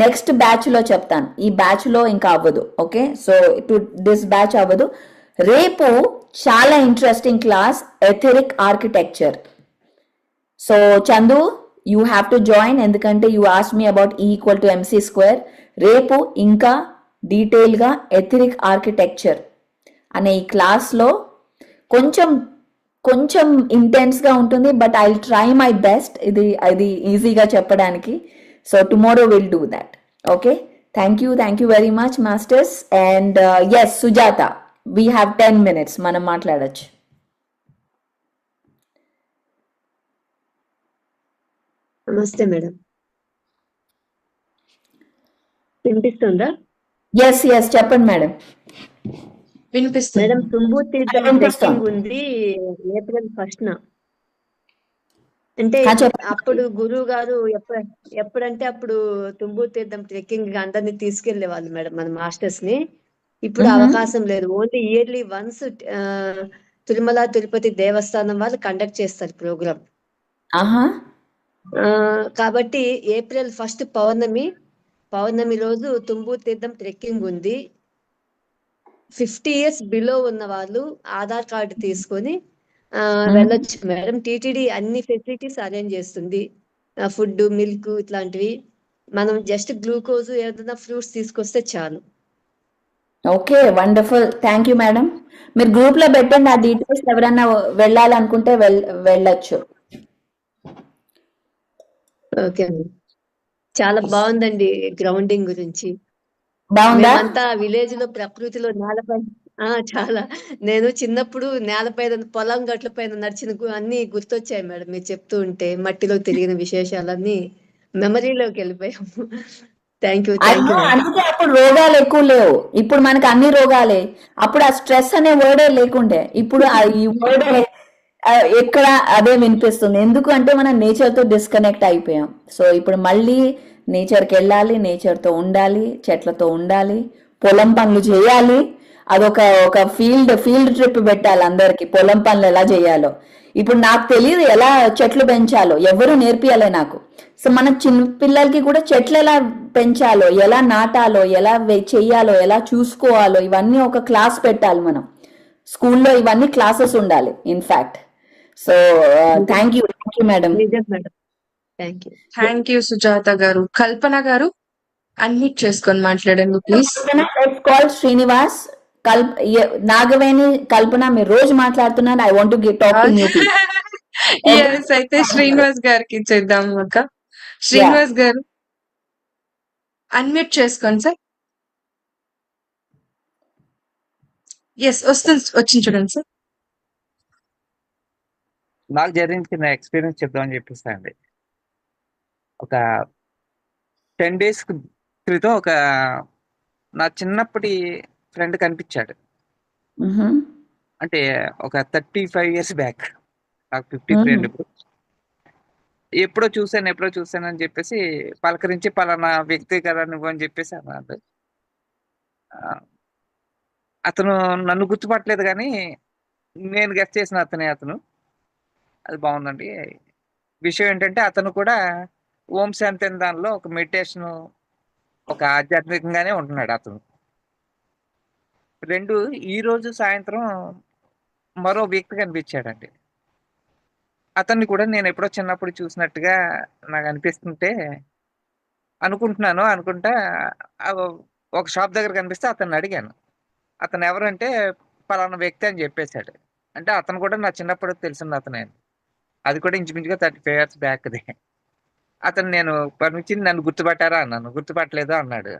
నెక్స్ట్ బ్యాచ్ లో చెప్తాను, ఈ బ్యాచ్ లో ఇంకా అవ్వదు. ఓకే, సో దిస్ బ్యాచ్ అవ్వదు. రేపు చాలా interesting class, etheric architecture. So Chandu you have to join, ఎందుకంటే you ask me about E=mc². రేపు ఇంకా డీటెయిల్ గా ఎథెరిక్ ఆర్కిటెక్చర్ అనే ఈ క్లాస్ లో కొంచెం ఇంటెన్స్ గా ఉంటుంది, but I try my best ఇది ఈజీగా చెప్పడానికి. So tomorrow will do that. Okay, thank you very much masters. And yes Sujatha, we have 10 minutes, మనం మాట్లాడచ్చు. నమస్తే మేడం, వినిపిస్తుందా? ఎస్ చెప్పండి మేడం. వినిపిస్తుంది మేడం, తుంబు తీర్థం వినిపిస్తుంది. ట్రెక్కింగ్ ఉంది April 1st. అంటే చెప్పండి. అప్పుడు గురువు గారు ఎప్పుడంటే అప్పుడు తుంబు తీర్థం ట్రెక్కింగ్ అందరినీ తీసుకెళ్లే వాళ్ళు మేడం, మన మాస్టర్స్ ని. ఇప్పుడు అవకాశం లేదు, only yearly once Tirumala Tirupati దేవస్థానం వాళ్ళు కండక్ట్ చేస్తారు ప్రోగ్రామ్. కాబట్టి April 1st పౌర్ణమి రోజు తుంబు తీర్థం ట్రెక్కింగ్ ఉంది. 50 years బిలో ఉన్న వాళ్ళు ఆధార్ కార్డు తీసుకొని వెళ్ళొచ్చు మేడం. టీటీడీ అన్ని ఫెసిలిటీస్ అరేంజ్ చేస్తుంది, ఫుడ్, మిల్క్ ఇట్లాంటివి. మనం జస్ట్ గ్లూకోజ్, ఏదైనా ఫ్రూట్స్ తీసుకొస్తే చాలు. Okay, wonderful, thank you madam. మీరు గ్రూప్ లో పెట్టండి ఆ డీటెయిల్స్, ఎవరన్నా వెళ్ళాలనుకుంటే వెళ్ళొచ్చు. ఓకే, చాలా బాగుందండి గ్రౌండింగ్ గురించి. బాగుందా? మేమంతా విలేజ్ లో ప్రకృతిలో నేలపై చాలా, నేను చిన్నప్పుడు నేలపైన పొలం గట్ల పైన నడిచిన అన్ని గుర్తొచ్చాయి మేడం. మీరు చెప్తూ ఉంటే మట్టిలో తిరిగిన విశేషాలన్నీ మెమరీలోకి వెళ్ళిపోయాము. థ్యాంక్ యూ అందుకే అప్పుడు రోగాలు ఎక్కువ లేవు, ఇప్పుడు మనకి అన్ని రోగాలే. అప్పుడు ఆ స్ట్రెస్ అనే వర్డే లేకుండే, ఇప్పుడు ఈ వర్డ్ ఎక్కడ అదే వినిపిస్తుంది. ఎందుకు అంటే మనం నేచర్ తో డిస్కనెక్ట్ అయిపోయాం. సో ఇప్పుడు మళ్ళీ నేచర్కి వెళ్ళాలి, నేచర్తో ఉండాలి, చెట్లతో ఉండాలి, పొలం పనులు చేయాలి. అదొక ఫీల్డ్ ట్రిప్ పెట్టాలి అందరికి, పొలం పనులు ఎలా చేయాలో. ఇప్పుడు నాకు తెలియదు ఎలా చెట్లు పెంచాలో, ఎవరు నేర్పియాలి నాకు. సో మన చిన్న పిల్లలకి కూడా చెట్లు ఎలా పెంచాలో, ఎలా నాటాలో, ఎలా చెయ్యాలో, ఎలా చూసుకోవాలో, ఇవన్నీ ఒక క్లాస్ పెట్టాలి మనం స్కూల్లో. ఇవన్నీ క్లాసెస్ ఉండాలి in fact. So thank you madam. Thank you Sujatha గారు. కల్పన గారు అన్మ్యూట్ చేసుకొని మాట్లాడండి ప్లీజ్. కాల్ శ్రీనివాస్, నాగవేణి, కల్పన, మీరు రోజు మాట్లాడుతున్నారు. I want to talk to you. yes, అయితే శ్రీనివాస్ గారికి ఇచ్చేద్దాం అక్క. శ్రీనివాస్ గారు అన్మ్యూట్ చేసుకోండి సార్. ఎస్ వచ్చింది చూడండి సార్. నాకు జరిగిన ఎక్స్పీరియన్స్ చెప్దామని చెప్పేసి అండి. ఒక 10 డేస్ క్రితం నా చిన్నప్పటి ఫ్రెండ్ కనిపించాడు. మ్హూ. అంటే ఒక 35 ఇయర్స్ బ్యాక్. నాకు 53 అండి ఇప్పుడు. ఎప్పుడో చూసాను అని చెప్పేసి పలకరించి పలానా వ్యక్తి కదా నువ్వు అని చెప్పేసి అన్నాడు. ఆ, అతను నన్ను గుర్తుపట్టలేదు కానీ నేను గెస్ట్ చేసిన అతను. అది బాగుందండి. విషయం ఏంటంటే అతను కూడా ఓం శాంతి అనే దానిలో ఒక మెడిటేషన్, ఒక ఆధ్యాత్మికంగానే ఉంటున్నాడు అతను. ఈ రోజు సాయంత్రం మరో వ్యక్తి కనిపించాడండి. అతన్ని కూడా నేను ఎప్పుడో చిన్నప్పుడు చూసినట్టుగా నాకు అనిపిస్తుంటే అనుకుంటా ఆ ఒక షాప్ దగ్గర కనిపిస్తే అతన్ని అడిగాను. అతను ఎవరంటే పలానా వ్యక్తి అని చెప్పేశాడు. అంటే అతను కూడా నా చిన్నప్పుడు తెలిసిన అతనే. అది కూడా ఇంచుమించుగా 35 ఇయర్స్ బ్యాక్ది. అతను నేను పర్మిషన్ నన్ను గుర్తుపట్టారా అన్నాను. గుర్తుపట్టలేదు అన్నాడు.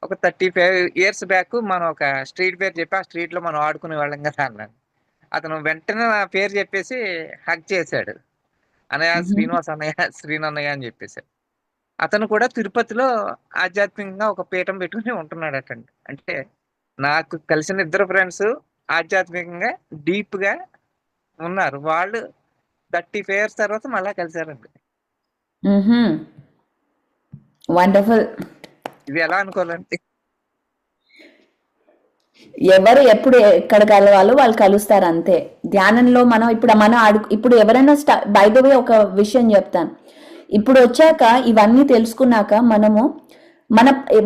ఒక 35 ఇయర్స్ బ్యాక్ మనం ఒక స్ట్రీట్ పేరు చెప్పి ఆ స్ట్రీట్ లో మనం ఆడుకునే వాళ్ళం కదా అన్నాను. అతను వెంటనే నా పేరు చెప్పేసి హగ్ చేశాడు. అన్నయ్య మ్హూ. శ్రీనివాస్ అన్నయ్య శ్రీనన్నయ్య అని చెప్పేసి. అతను కూడా తిరుపతిలో ఆధ్యాత్మికంగా ఒక పీఠం పెట్టుకుని ఉంటున్నాడటండి. అంటే నాకు కలిసిన ఇద్దరు ఫ్రెండ్స్ ఆధ్యాత్మికంగా డీప్ గా ఉన్నారు. వాళ్ళు 35 ఇయర్స్ తర్వాత మళ్ళా కలిశారండి. మ్హూ. వండర్ఫుల్. ఇది ఎలా అనుకోవాలండి? ఎవరు ఎప్పుడు ఎక్కడ కలవాలో వాళ్ళు కలుస్తారు అంతే. ధ్యానంలో మనం ఇప్పుడు ఎవరైనా బై ద వే ఒక విషయం చెప్తాను. ఇప్పుడు వచ్చాక ఇవన్నీ తెలుసుకున్నాక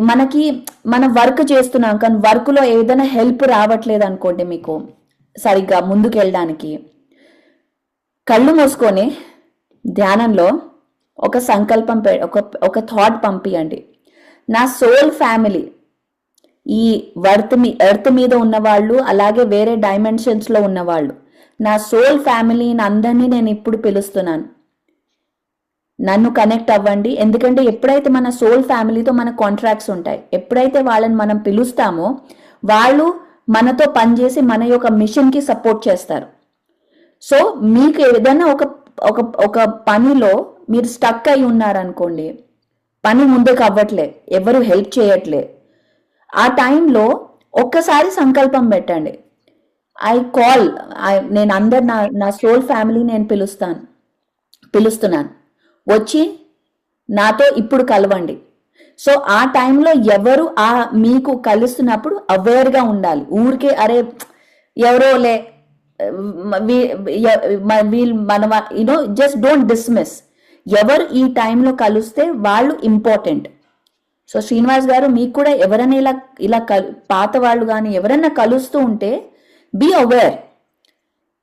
మనకి మన వర్క్ చేస్తున్నాం కానీ వర్క్ లో ఏదైనా హెల్ప్ రావట్లేదు అనుకోండి, మీకు సరిగ్గా ముందుకు వెళ్ళడానికి కళ్ళు మూసుకొని ధ్యానంలో ఒక సంకల్పం ఒక థాట్ పంపియండి. నా సోల్ ఫ్యామిలీ, ఈ ఎర్త్ మీద ఉన్నవాళ్ళు, అలాగే వేరే డైమెన్షన్స్ లో ఉన్నవాళ్ళు, నా సోల్ ఫ్యామిలీని అందరినీ నేను ఇప్పుడు పిలుస్తున్నాను, నన్ను కనెక్ట్ అవ్వండి. ఎందుకంటే ఎప్పుడైతే మన సోల్ ఫ్యామిలీతో మన కాంట్రాక్ట్స్ ఉంటాయి, ఎప్పుడైతే వాళ్ళని మనం పిలుస్తామో వాళ్ళు మనతో పనిచేసి మన యొక్క మిషన్ కి సపోర్ట్ చేస్తారు. సో మీకు ఏదైనా ఒక పనిలో మీరు స్టక్ అయి ఉన్నారనుకోండి, పని ముందుకు అవ్వట్లే, ఎవరు హెల్ప్ చేయట్లే, ఆ టైంలో ఒక్కసారి సంకల్పం పెట్టండి. నేను అందరు నా సోల్ ఫ్యామిలీ నేను పిలుస్తున్నాను, వచ్చి నాతో ఇప్పుడు కలవండి. సో ఆ టైంలో ఎవరు మీకు కలుస్తున్నప్పుడు అవేర్గా ఉండాలి. ఊరికే అరే ఎవరోలే జస్ట్ డోంట్ డిస్మిస్. ఎవరు ఈ టైంలో కలిస్తే వాళ్ళు ఇంపార్టెంట్. సో శ్రీనివాస్ గారు, మీకు కూడా ఎవరైనా ఇలా పాత వాళ్ళు కానీ ఎవరైనా కలుస్తూ ఉంటే బీ అవేర్.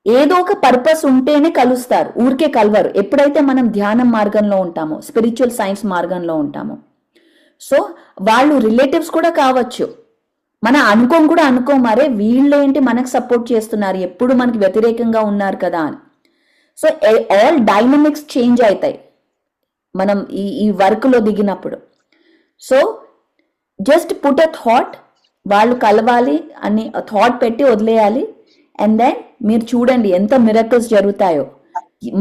ఏదో ఒక పర్పస్ ఉంటేనే కలుస్తారు, ఊరికే కలవరు. ఎప్పుడైతే మనం ధ్యానం మార్గంలో ఉంటామో, స్పిరిచువల్ సైన్స్ మార్గంలో ఉంటామో, సో వాళ్ళు రిలేటివ్స్ కూడా కావచ్చు. అనుకోమరే వీళ్ళేంటి మనకు సపోర్ట్ చేస్తున్నారు, ఎప్పుడు మనకి వ్యతిరేకంగా ఉన్నారు కదా అని. సో ఆల్ డైనమిక్స్ చేంజ్ అవుతాయి మనం ఈ వర్క్ లో దిగినప్పుడు. So just put a thought, వాళ్ళు కలవాలి అని థాట్ పెట్టి వదిలేయాలి. అండ్ దెన్ మీరు చూడండి ఎంత మిరకల్స్ జరుగుతాయో.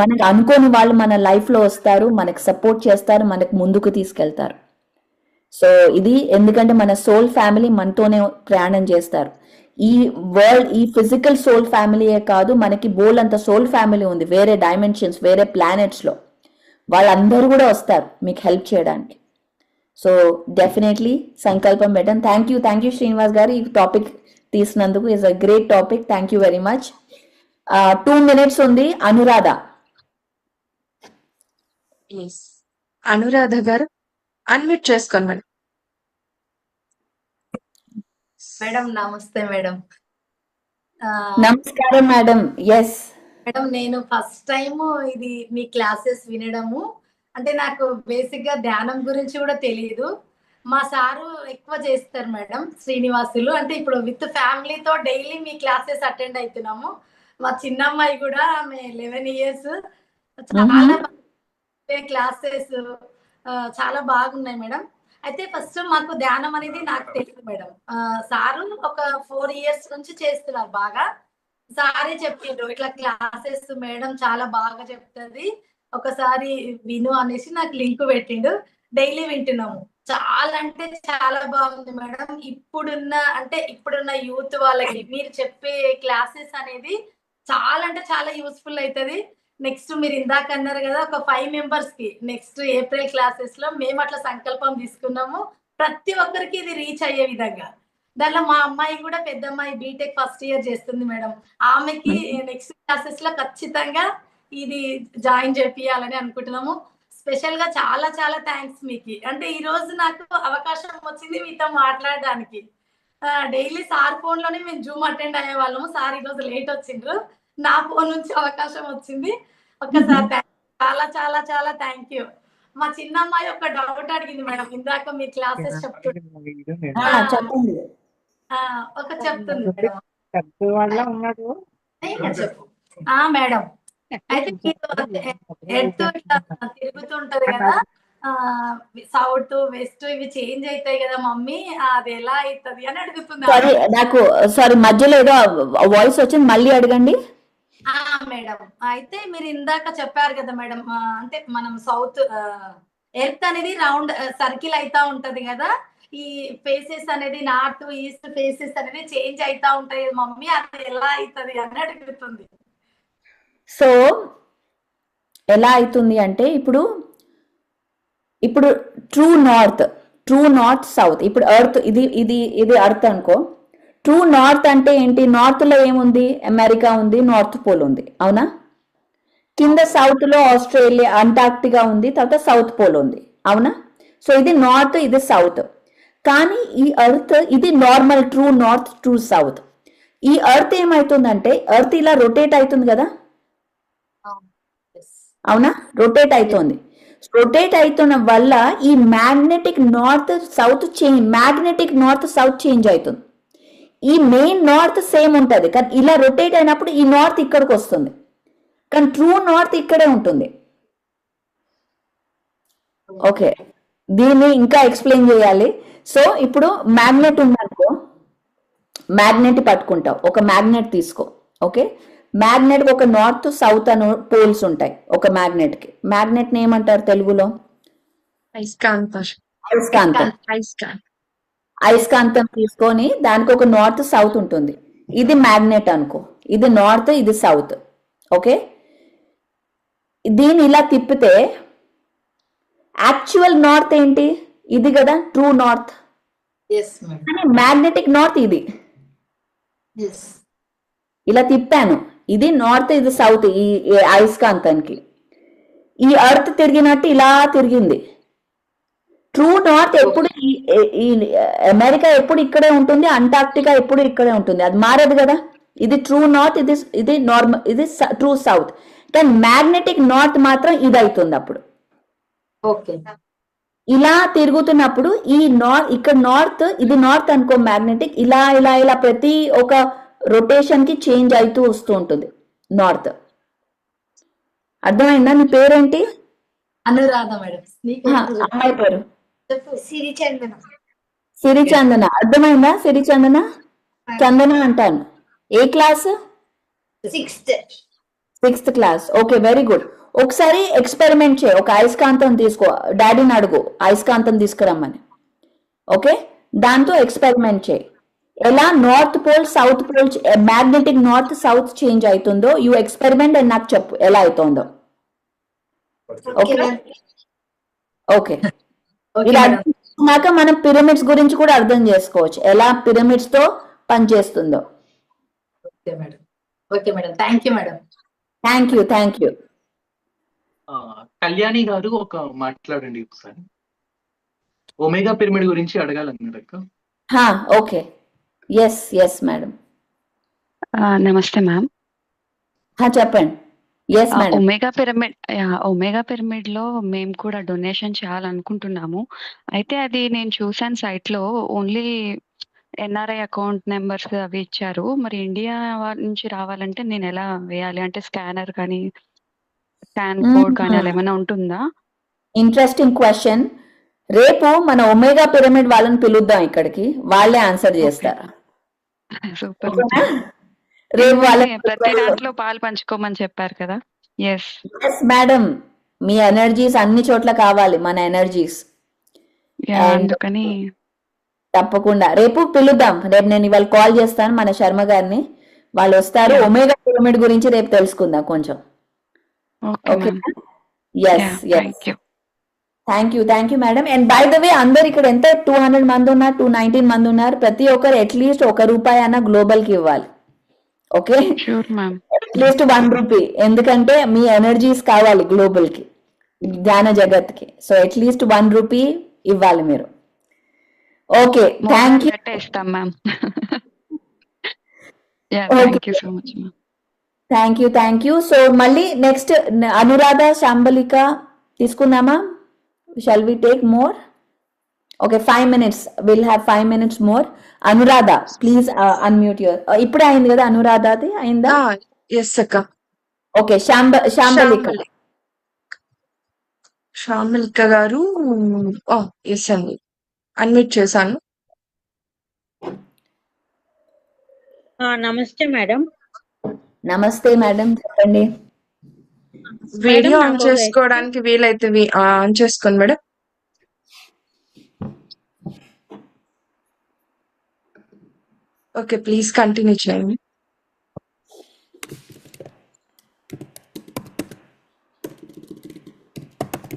మనకు అనుకోని వాళ్ళు మన లైఫ్ లో వస్తారు, మనకు సపోర్ట్ చేస్తారు, మనకు ముందుకు తీసుకెళ్తారు. సో ఇది ఎందుకంటే మన సోల్ ఫ్యామిలీ మనతోనే ప్రయాణం చేస్తారు. ఈ ఫిజికల్ సోల్ ఫ్యామిలీయే కాదు, మనకి బోల్ అంత సోల్ ఫ్యామిలీ ఉంది వేరే డైమెన్షన్స్, వేరే ప్లానెట్స్ లో. వాళ్ళందరూ కూడా వస్తారు మీకు హెల్ప్ చేయడానికి. సో డెఫినెట్లీ సంకల్పం పెట్టండి. థ్యాంక్ యూ శ్రీనివాస్ గారు, ఈ టాపిక్ తీసినందుకు. Is a great topic. Thank you very much. 2 minutes ఉంది. అనురాధ. అనురాధ గారు అన్మ్యూట్ చేసుకోండి. మేడం నమస్తే మేడం. నమస్కారం మేడం. ఎస్ మేడం, నేను ఫస్ట్ టైం ఇది మీ క్లాసెస్ వినడము. అంటే నాకు బేసిక్ గా ధ్యానం గురించి కూడా తెలియదు. మా సారు ఎక్కువ చేస్తారు మేడం, శ్రీనివాసులు. అంటే ఇప్పుడు విత్ ఫ్యామిలీతో డైలీ మీ క్లాసెస్ అటెండ్ అవుతున్నాము. మా చిన్నమ్మాయి కూడా ఆమె 11 years. చాలా క్లాసెస్ చాలా బాగున్నాయి మేడం. అయితే ఫస్ట్ మాకు ధ్యానం అనేది నాకు తెలియదు మేడం. సారు ఒక 4 years నుంచి చేస్తున్నారు బాగా. సారే చెప్పిండ్రు ఇట్లా క్లాసెస్ మేడం చాలా బాగా చెప్తుంది, ఒకసారి విను అనేసి నాకు లింక్ పెట్టిండు. డైలీ వింటున్నాము. చాలా అంటే చాలా బాగుంది మేడం. ఇప్పుడున్న యూత్ వాళ్ళకి మీరు చెప్పే క్లాసెస్ అనేది చాలా అంటే చాలా యూస్ఫుల్ అవుతుంది. నెక్స్ట్ మీరు ఇందాక అన్నారు కదా, ఒక 5 మెంబర్స్ కి నెక్స్ట్ ఏప్రిల్ క్లాసెస్ లో మేము అట్లా సంకల్పం తీసుకున్నాము. ప్రతి ఒక్కరికి ఇది రీచ్ అయ్యే విధంగా. దానిలో మా అమ్మాయి కూడా, పెద్ద అమ్మాయి బీటెక్ ఫస్ట్ ఇయర్ చేస్తుంది మేడం. ఆమెకి నెక్స్ట్ క్లాసెస్ లో ఖచ్చితంగా ఇది జాయిన్ చేపియాలని అనుకుంటున్నాము. స్పెషల్ గా చాలా చాలా థ్యాంక్స్ మీకు. అంటే ఈ రోజు నాకు అవకాశం వచ్చింది మీతో మాట్లాడడానికి. డైలీ సార్ ఫోన్ లోనే మేము జూమ్ అటెండ్ అయ్యే వాళ్ళము. సార్ ఈ రోజు లేట్ వచ్చిండ్రు, నా ఫోన్ నుంచి అవకాశం వచ్చింది. ఒక్కసారి చాలా చాలా చాలా థ్యాంక్ యూ. మా చిన్న అమ్మాయి ఒక డౌట్ అడిగింది మేడం, ఇందాక మీ క్లాసెస్ చెప్తుంది. చెప్పండి. ఒక చెప్తుంది మేడం. వాళ్ళ ఉన్నాడు. చెప్పు. మేడం, అయితే ఎర్త్ ఇట్లా తిరుగుతుంటది కదా, సౌత్ వెస్ట్ ఇవి చేంజ్ అవుతాయి కదా మమ్మీ, అది ఎలా అవుతుంది అని అడుగుతుంది. సారీ మధ్యలో ఏదో వాయిస్ వచ్చింది, మళ్ళీ అడగండి. మేడం, అయితే మీరు ఇందాక చెప్పారు కదా మేడం, అంటే మనం సౌత్ ఎర్త్ అనేది రౌండ్ సర్కిల్ అయితా ఉంటది కదా, ఈ ఫేసెస్ అనేది నార్త్ ఈస్ట్ ఫేసెస్ అనేది చేంజ్ అయితా ఉంటాయి మమ్మీ, అది ఎలా అవుతుంది అని అడుగుతుంది. సో ఎలా అవుతుంది అంటే, ఇప్పుడు ట్రూ నార్త్ సౌత్, ఇప్పుడు ఎర్త్ ఇది అర్త్ అనుకో. ట్రూ నార్త్ అంటే ఏంటి? నార్త్ లో ఏముంది? అమెరికా ఉంది, నార్త్ పోల్ ఉంది, అవునా? కింద సౌత్ లో ఆస్ట్రేలియా, అంటార్క్టికా ఉంది, తర్వాత సౌత్ పోల్ ఉంది, అవునా? సో ఇది నార్త్, ఇది సౌత్. కానీ ఈ ఎర్త్ ఇది normal true north true south. ఈ ఎర్త్ ఏమవుతుందంటే, ఎర్త్ ఇలా రొటేట్ అవుతుంది కదా, అవునా? రొటేట్ అవుతుంది. రొటేట్ అవుతున్న వల్ల ఈ మ్యాగ్నెటిక్ నార్త్ సౌత్ చేంజ్ అవుతుంది. ఈ మెయిన్ నార్త్ సేమ్ ఉంటుంది, కానీ ఇలా రొటేట్ అయినప్పుడు ఈ నార్త్ ఇక్కడికి వస్తుంది, కానీ ట్రూ నార్త్ ఇక్కడే ఉంటుంది. ఓకే, దీన్ని ఇంకా ఎక్స్ప్లెయిన్ చేయాలి. సో ఇప్పుడు మ్యాగ్నెట్ ఉందనుకో, మ్యాగ్నెట్ పట్టుకుంటావు, ఒక మ్యాగ్నెట్ తీసుకో. ఓకే, మ్యాగ్నెట్ ఒక నార్త్ సౌత్ అని పోల్స్ ఉంటాయి ఒక మ్యాగ్నెట్ కి. మ్యాగ్నెట్ ని ఏమంటారు తెలుగులో? అయస్కాంతం తీసుకొని దానికి ఒక నార్త్ సౌత్ ఉంటుంది. ఇది మ్యాగ్నెట్ అనుకో, ఇది నార్త్, ఇది సౌత్. ఓకే, దీన్ని ఇలా తిప్పితే యాక్చువల్ నార్త్ ఏంటి? ఇది కదా ట్రూ నార్త్. మ్యాగ్నెటిక్ నార్త్ ఇది. ఇలా తిప్పాను, ఇది నార్త్, ఇది సౌత్. ఈ అయస్కాంతానికి ఈ ఎర్త్ తిరిగినట్టు ఇలా తిరిగింది. ట్రూ నార్త్ ఎప్పుడు ఈ అమెరికా ఎప్పుడు ఇక్కడే ఉంటుంది, అంటార్క్టికా ఎప్పుడు ఇక్కడే ఉంటుంది, అది మారదు కదా. ఇది ట్రూ నార్త్, ఇది నార్మల్, ఇది ట్రూ సౌత్. కానీ మ్యాగ్నెటిక్ నార్త్ మాత్రం ఇది అవుతుంది అప్పుడు. ఓకే, ఇలా తిరుగుతున్నప్పుడు ఈ ఇక్కడ నార్త్, ఇది నార్త్ అనుకో, మ్యాగ్నెటిక్ ఇలా ఇలా ఇలా ప్రతి ఒక రొటేషన్ కి చేంజ్ అవుతూ వస్తూ ఉంటుంది నార్త్. అర్థమైందా? నీ పేరేంటి? అనురాధ మేడం. అమ్మాయి పేరు సిరిచందన. అర్థమైందా? సిరిచందన, చందన అంటాను. ఏ class? 6th class. Okay, very good. ఒకసారి ఎక్స్పెరిమెంట్ చేయి, ఒక అయస్కాంతం తీసుకో, డాడీని అడుగు అయస్కాంతం తీసుకురమ్మని. ఓకే, దాంతో ఎక్స్పెరిమెంట్ చేయి, ఎలా north pole south pole magnetic north south change అవుతుందో. యూ ఎక్స్పెరిమెంట్ అండ్ నాకు చెప్పు ఎలా అవుతుందో. ఓకే ఓకే, ఇలా అర్థం మనం పిరమిడ్స్ గురించి కూడా అర్థం చేసుకోవచ్చు, ఎలా పిరమిడ్స్ తో పనిచేస్తుందో. Okay madam, okay madam, thank you madam. Thank you. Kalyani గారు ఒక మాట్లాడండి ఒకసారి. ఒమేగా పిరమిడ్ గురించి అడగాలన్నారు. Okay, yes madam. నమస్తే మ్యామ్. చెప్పండి. Yes madam. ఒమేగా పిరమిడ్ లో మేము కూడా డొనేషన్ చేయాలనుకుంటున్నాము. అయితే అది నేను చూసాను సైట్ లో, ఓన్లీ ఎన్ఆర్ఐ అకౌంట్ నెంబర్స్ అవి ఇచ్చారు. మరి ఇండియా నుంచి రావాలంటే నేను ఎలా వేయాలి? అంటే స్కానర్ కానీ స్కాన్ కోడ్ కానీ అలా ఏమైనా ఉంటుందా? Interesting question. రేపు మన ఒమేగా పిరమిడ్ వాళ్ళని పిలుద్దాం ఇక్కడికి, వాళ్ళే ఆన్సర్ చేస్తారు. రేపు వాళ్ళ ఎందుకంటే ప్రతి దాంట్లో పాలు పంచుకోమని చెప్పారు కదా. ఎస్. మేడం, మీ ఎనర్జీస్ అన్ని చోట్ల కావాలి, మన ఎనర్జీస్. అండ్ అందుకని తప్పకుండా రేపు పిలుద్దాం. రేపు నేను ఇవాళ కాల్ చేస్తాను మన శర్మ గారిని, వాళ్ళు వస్తారు. Yeah. ఒమేగా పిరమిడ్ గురించి రేపు తెలుసుకుందాం కొంచెం. Okay okay, ma'am. Yes thank you. Thank you madam. And by the way, అందరు ఇక్కడ ఎంత 200 మంది ఉన్నారు, 219 మంది ఉన్నారు. ప్రతి ఒక్కరు అట్లీస్ట్ ₹1 అన్న గ్లోబల్ కి ఇవ్వాలి. Okay, sure ma'am. అట్లీస్ట్ ₹1, ఎందుకంటే మీ ఎనర్జీస్ కావాలి గ్లోబల్ కి, జ్ఞాన జగత్ కి. సో అట్లీస్ట్ ₹1 ఇవ్వాలి మీరు. Okay, thank you. ఇస్తాం ma'am. Thank you so much ma'am. Thank you. So మళ్ళీ నెక్స్ట్ అనురాధ, శాంబలిక తీసుకుందామా? Shall we take more? Okay, 5 minutes. Will have 5 minutes more. Anuradha, please unmute your. ఇప్పుడే అయింది కదా అనురాధది, అయిందా? ఎస్ అక్క. ఓకే, శాంబలిక. శ్యామలిక గారు, ఎస్ అండి, అన్మ్యూట్ చేశాను. నమస్తే మేడం. నమస్తే మేడం, చెప్పండి. వీడియో ఆన్ చేసుకోవడానికి వీలైతే ఆన్ చేసుకోండి మేడం. ఓకే, ప్లీజ్ కంటిన్యూ చేయండి.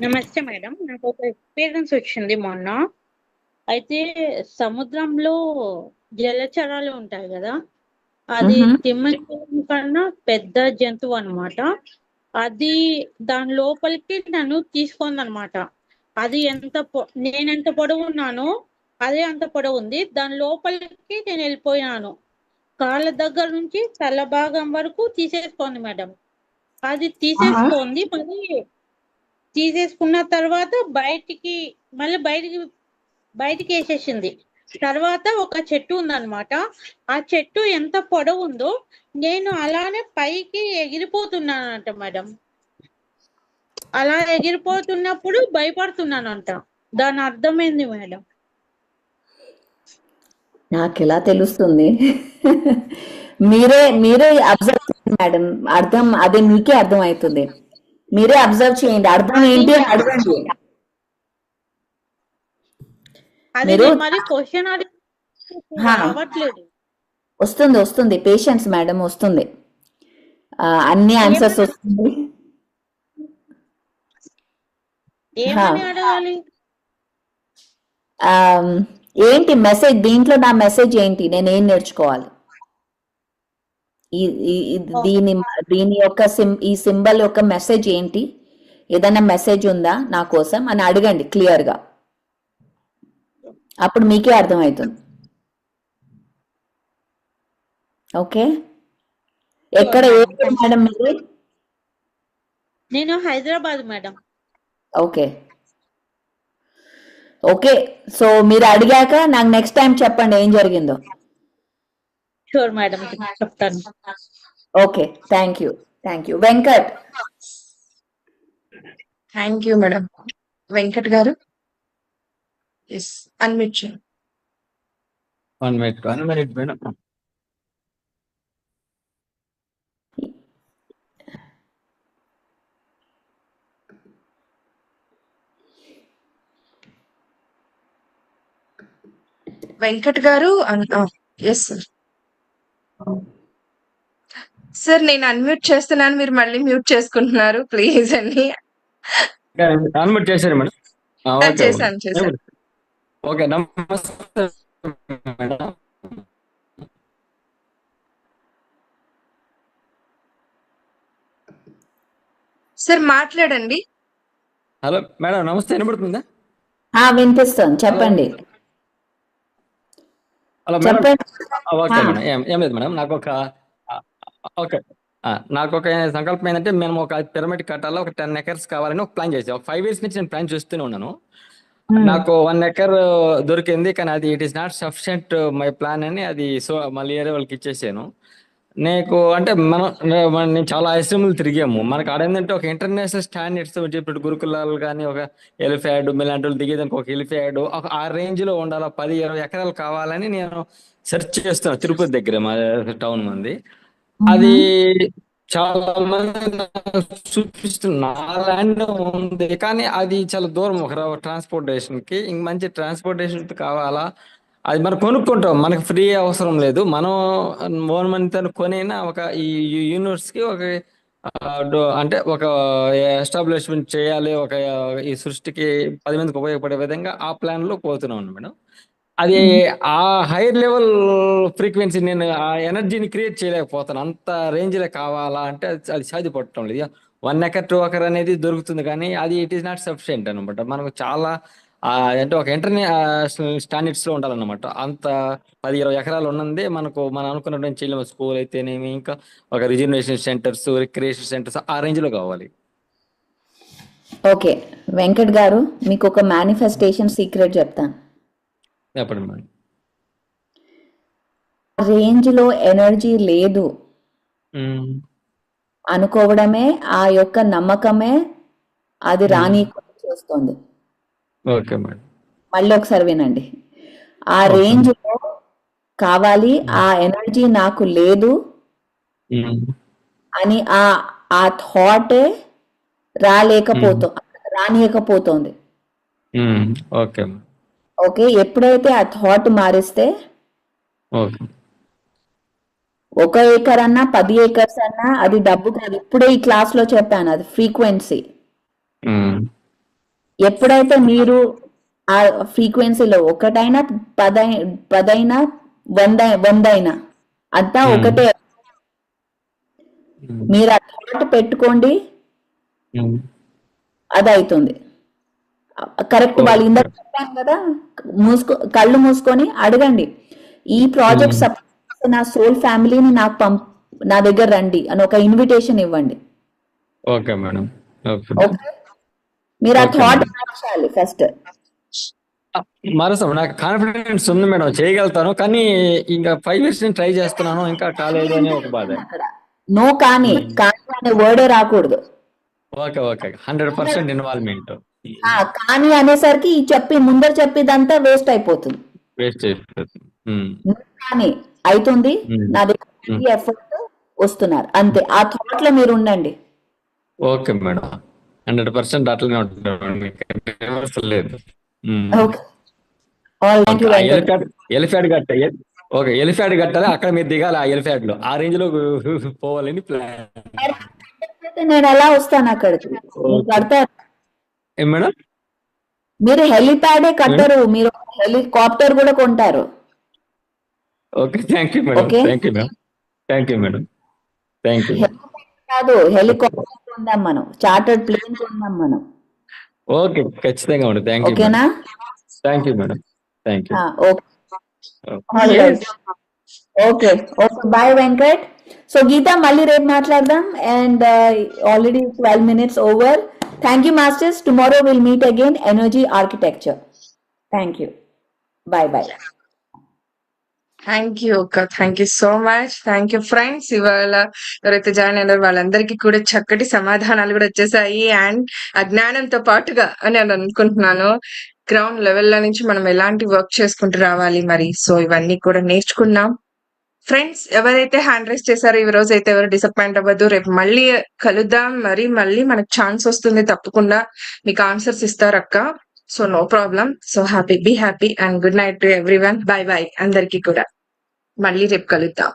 నమస్తే మేడం. నాకు ఒక ఎక్స్పీరియన్స్ వచ్చింది మొన్న. అయితే సముద్రంలో జలచరాలు ఉంటాయి కదా, అది తిమ్మచలం కన్నా పెద్ద జంతువు అన్నమాట. అది దాని లోపలికి నన్ను తీసుకుంది అనమాట. అది నేనెంత పొడవు ఉన్నానో అదే అంత పొడవు ఉంది. దాని లోపలికి నేను వెళ్ళిపోయాను. కాళ్ళ దగ్గర నుంచి తల భాగం వరకు తీసేసుకోండి మేడం. అది తీసేసుకోండి. మళ్ళీ తీసేసుకున్న తర్వాత బయటికి వేసేసింది. తర్వాత ఒక చెట్టు ఉందన్నమాట. ఆ చెట్టు ఎంత పొడవు ఉందో నేను అలానే పైకి ఎగిరిపోతున్నానంట మేడం. అలా ఎగిరిపోతున్నప్పుడు భయపడుతున్నానంట. దాని అర్థమైంది మేడం. నాకు ఎలా తెలుస్తుంది? మీరే అబ్జర్వ్ చేయండి మేడం, అర్థం అదే మీకే అర్థం అవుతుంది. మీరే అబ్జర్వ్ చేయండి, అర్థం ఏంటి అని అడగండి. మీరు వస్తుంది పేషెన్స్ మేడం, వస్తుంది, అన్ని ఆన్సర్స్ వస్తుంది. ఏంటి మెసేజ్ దీంట్లో? నా మెసేజ్ ఏంటి? నేనేం నేర్చుకోవాలి? దీని యొక్క ఈ సింబల్ యొక్క మెసేజ్ ఏంటి? ఏదైనా మెసేజ్ ఉందా నా కోసం అని అడగండి క్లియర్ గా, అప్పుడు మీకే అర్థమవుతుంది. ఓకే, ఎక్కడ మేడం మీరు? నేను హైదరాబాద్ మేడం. ఓకే, సో మీరు అడిగాక నాకు నెక్స్ట్ టైం చెప్పండి ఏం జరిగిందో. షూర్ మేడం, చెప్తాను. Okay, thank you. Venkat. Thank you madam. Venkat గారు, ఎస్, అన్మ్యూట్ చేయండి. 1 minute మేడం. వెంకట్ గారు, ఎస్ సార్. సార్ నేను అన్మ్యూట్ చేస్తున్నాను, మీరు మళ్ళీ మ్యూట్ చేసుకుంటున్నారు, ప్లీజ్ అండి. అన్మ్యూట్ చేశారు మేడం. చేశాను. ఓకే, నమస్తే మేడం. సార్ మాట్లాడండి. హలో మేడం, నమస్తే, వినబడుతుందా? వినిపిస్తుంది, చెప్పండి. Hello madam. ఓకే మేడం, ఏం లేదు మేడం, నాకు ఒక సంకల్పం ఏంటంటే, మేము ఒక పిరమిడ్ కట్టాలో ఒక 10 acres కావాలని ఒక ప్లాన్ చేసాం. ఒక 5 years నుంచి నేను ప్లాన్ చేస్తూనే ఉన్నాను. నాకు 1 acre దొరికింది, కానీ అది it is not sufficient my plan అని అది మళ్ళీ వేరే వాళ్ళకి ఇచ్చేసాను. నీకు అంటే నేను చాలా ఆశ్రమాలు తిరిగాము. మనకు ఆడేందంటే ఒక ఇంటర్నేషనల్ స్టాండర్డ్స్, ఇప్పుడు గురుకులాలు కానీ ఒక ఎలిఫాడ్ ఇలాంటి వాళ్ళు దిగేదానికి ఒక ఎలిఫాడ్ ఆ రేంజ్ లో ఉండాలి. 10-20 ఎకరాలు కావాలని నేను సెర్చ్ చేస్తున్నాను. తిరుపతి దగ్గర మా టౌన్ మంది. అది చాలా మంది నాకు చూపిస్తున్నారు. నా ల్యాండ్ ఉంది కానీ అది చాలా దూరం ఒక ట్రాన్స్పోర్టేషన్ కి. ఇంక మంచి ట్రాన్స్పోర్టేషన్ కావాలా, అది మనం కొనుక్కుంటాం, మనకి ఫ్రీ అవసరం లేదు. మనం ఓన్ మనీతో కొనైనా ఒక ఈ యూనివర్స్ కి ఒక అంటే ఒక ఎస్టాబ్లిష్మెంట్ చేయాలి, ఒక ఈ సృష్టికి 10 మందికి ఉపయోగపడే విధంగా ఆ ప్లాన్ లో పోతున్నాం మేడం. అది ఆ హైయర్ లెవెల్ ఫ్రీక్వెన్సీ నేను ఆ ఎనర్జీని క్రియేట్ చేయలేకపోతాను. అంత రేంజ్ లో కావాలా అంటే అది సాధ్యపడటం లేదు. 1 ఎకర్ 2 ఎకర్ అనేది దొరుకుతుంది కానీ అది ఇట్ ఈస్ నాట్ సఫిషియెంట్ అనమాట. మనకు చాలా అంటే ఒక ఇంటర్నేషనల్ స్టాండర్డ్స్ లో ఉండాలన్నమాట. అంత 10-20 ఎకరాలు ఉన్నది మనకు మనం అనుకున్నటువంటి చేయలేము. స్కూల్ అయితేనేమి, ఇంకా ఒక రిజర్వేషన్ సెంటర్స్, రిక్రియేషన్ సెంటర్స్ ఆ రేంజ్ లో కావాలి. ఓకే వెంకట్ గారు, మీకు ఒక మేనిఫెస్టేషన్ సీక్రెట్ చెప్తాను. చెప్పండి మేడం. రేంజ్ లో ఎనర్జీ లేదు అనుకోవడమే ఆ యొక్క నమ్మకమే అది రాని చేస్తుంది. Okay madam. మళ్ళీ ఒకసారి వినండి. ఆ రేంజ్ లో కావాలి, ఆ ఎనర్జీ నాకు లేదు అని ఆ థాటే రానియకపోతుంది. ఓకే ఓకే, ఎప్పుడైతే ఆ థాట్ మారిస్తే ఓకే 1 ఏకర్ అన్నా 10 ఏకర్స్ అన్నా అది డబ్బు కాదు. ఇప్పుడే ఈ క్లాస్ లో చెప్పాను, అది ఫ్రీక్వెన్సీ. ఎప్పుడైతే మీరు ఆ ఫ్రీక్వెన్సీలో ఒకటైనా 10 100 అంతా ఒకటే. మీరు ఆ థాట్ పెట్టుకోండి, అది అవుతుంది కరెక్ట్. వాళ్ళు ఇందాక చెప్పాను కదా, కళ్ళు మూసుకొని అడగండి, ఈ ప్రాజెక్ట్ సపోర్ట్ నా సోల్ ఫ్యామిలీని నా దగ్గర రండి అని ఒక ఇన్విటేషన్ ఇవ్వండి. Okay madam. ఓకే, మీరు ఆ థాట్ మార్చాలి ఫస్ట్. మరోసారి నాకు కాన్ఫిడెన్స్ ఉంది మేడం, చేయగలుగుతాను. కానీ ఇంకా 5 years నుంచి ట్రై చేస్తున్నాను, ఇంకా కాలేదు అనే ఒక బాధ. నో కానీ అనే వర్డే రాకూడదు. Okay 100% involvement. కానీ అనేసరికి ముందర చెప్పేదంతా వేస్ట్ అయిపోతుంది. కానీ అవుతుంది, నా దగ్గర ఎఫర్ట్ వస్తున్నారు అంతే. ఆ థాట్ లో మీరు ఉండండి. ఓకే మేడం, 100% అట్లనే ఉంటుంది, లేదు. ఎలిఫాడ్ కట్టాలి, అక్కడ మీరు దిగాలి. ఆ ఎలిఫాడ్ లో ఆ రేంజ్ లో పోవాలని ప్లాన్. నేను ఎలా వస్తాను అక్కడికి? కడతారు మేడం? మీరు హెలిప్యాడే కట్టరు, మీరు హెలికాప్టర్ కూడా కొంటారు. Okay, thank you madam. Thank you madam. కాదు, హెలికాప్టర్ కొందాం మనం, చార్టర్డ్ ప్లేన్ కొందాం మనం. ఓకే, ఖచ్చితంగా మేడం. Thank you. ఓకేనా? Thank you madam. Thank you. Okay bye Venkat. So Geetha, మళ్ళీ రేపు మాట్లాడదాం. And already 12 minutes over. Thank you masters. Tomorrow will meet again, energy architecture. Thank you. Bye. Thank you అక్క, thank you so much. Thank you friends. ఇవాళ ఎవరైతే join అయినారో వాళ్ళందరికీ కూడా చక్కటి సమాధానాలు కూడా వచ్చేసాయి. అండ్ అజ్ఞానంతో పాటుగా అని నేను అనుకుంటున్నాను, గ్రౌండ్ లెవెల్లో నుంచి మనం ఎలాంటి వర్క్ చేసుకుంటూ రావాలి మరి. సో ఇవన్నీ కూడా నేర్చుకున్నాం. ఫ్రెండ్స్, ఎవరైతే హ్యాండ్ రైజ్ చేశారో ఈ రోజు అయితే ఎవరు డిసప్పాయింట్ అవ్వద్దు. రేపు మళ్ళీ కలుద్దాం. మళ్ళీ మనకు ఛాన్స్ వస్తుంది, తప్పకుండా మీకు ఆన్సర్స్ ఇస్తారు అక్క. So no problem. So be happy and good night to everyone. Bye అందరికీ కూడా. మళ్ళీ రేపు కలుద్దాం.